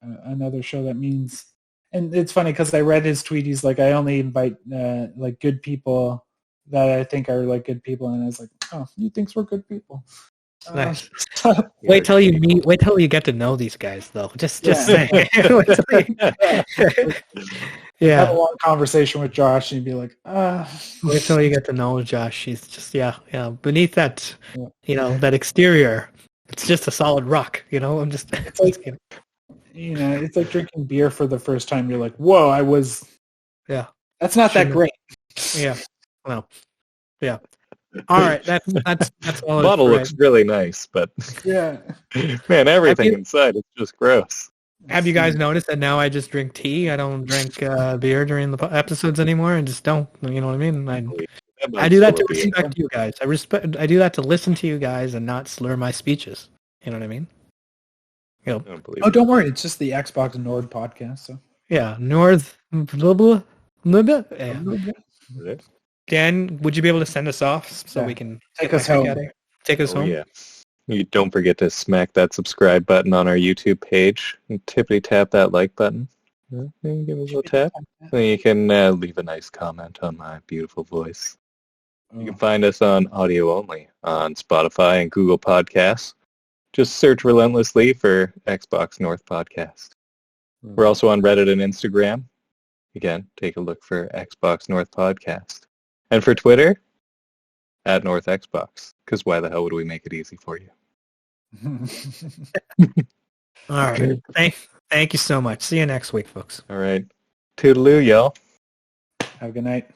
another show. That means, and it's funny because I read his tweet. He's like, I only invite like good people that I think are like good people, and I was like, oh, he thinks we're good people. Nice. Wait till you get to know these guys, though. Just say. Have a long conversation with Josh, and you'd be like, Wait till you get to know Josh. He's just beneath that, that exterior, it's just a solid rock. I'm just. It's like, it's like drinking beer for the first time. You're like, whoa, I was. Yeah. That's not that great. Yeah. Well. Yeah. All right, that's all. The bottle looks really nice, but man, everything inside is just gross. Have you guys noticed that now I just drink tea? I don't drink beer during the episodes anymore. I just don't. You know what I mean? I do that to respect you guys. I do that to listen to you guys and not slur my speeches. You know what I mean? Don't worry. It's just the Xbox and Nord podcast. So North. Blah, blah, blah, blah. Yeah. Dan, would you be able to send us off so we can take us home? Take us home? Yeah. You don't forget to smack that subscribe button on our YouTube page and tippity tap that like button. Give it a little tap. And you can leave a nice comment on my beautiful voice. You can find us on audio only on Spotify and Google Podcasts. Just search relentlessly for Xbox North Podcast. We're also on Reddit and Instagram. Again, take a look for Xbox North Podcast. And for Twitter, @NorthXbox, because why the hell would we make it easy for you? All right. Thank you so much. See you next week, folks. All right. Toodaloo, y'all. Have a good night.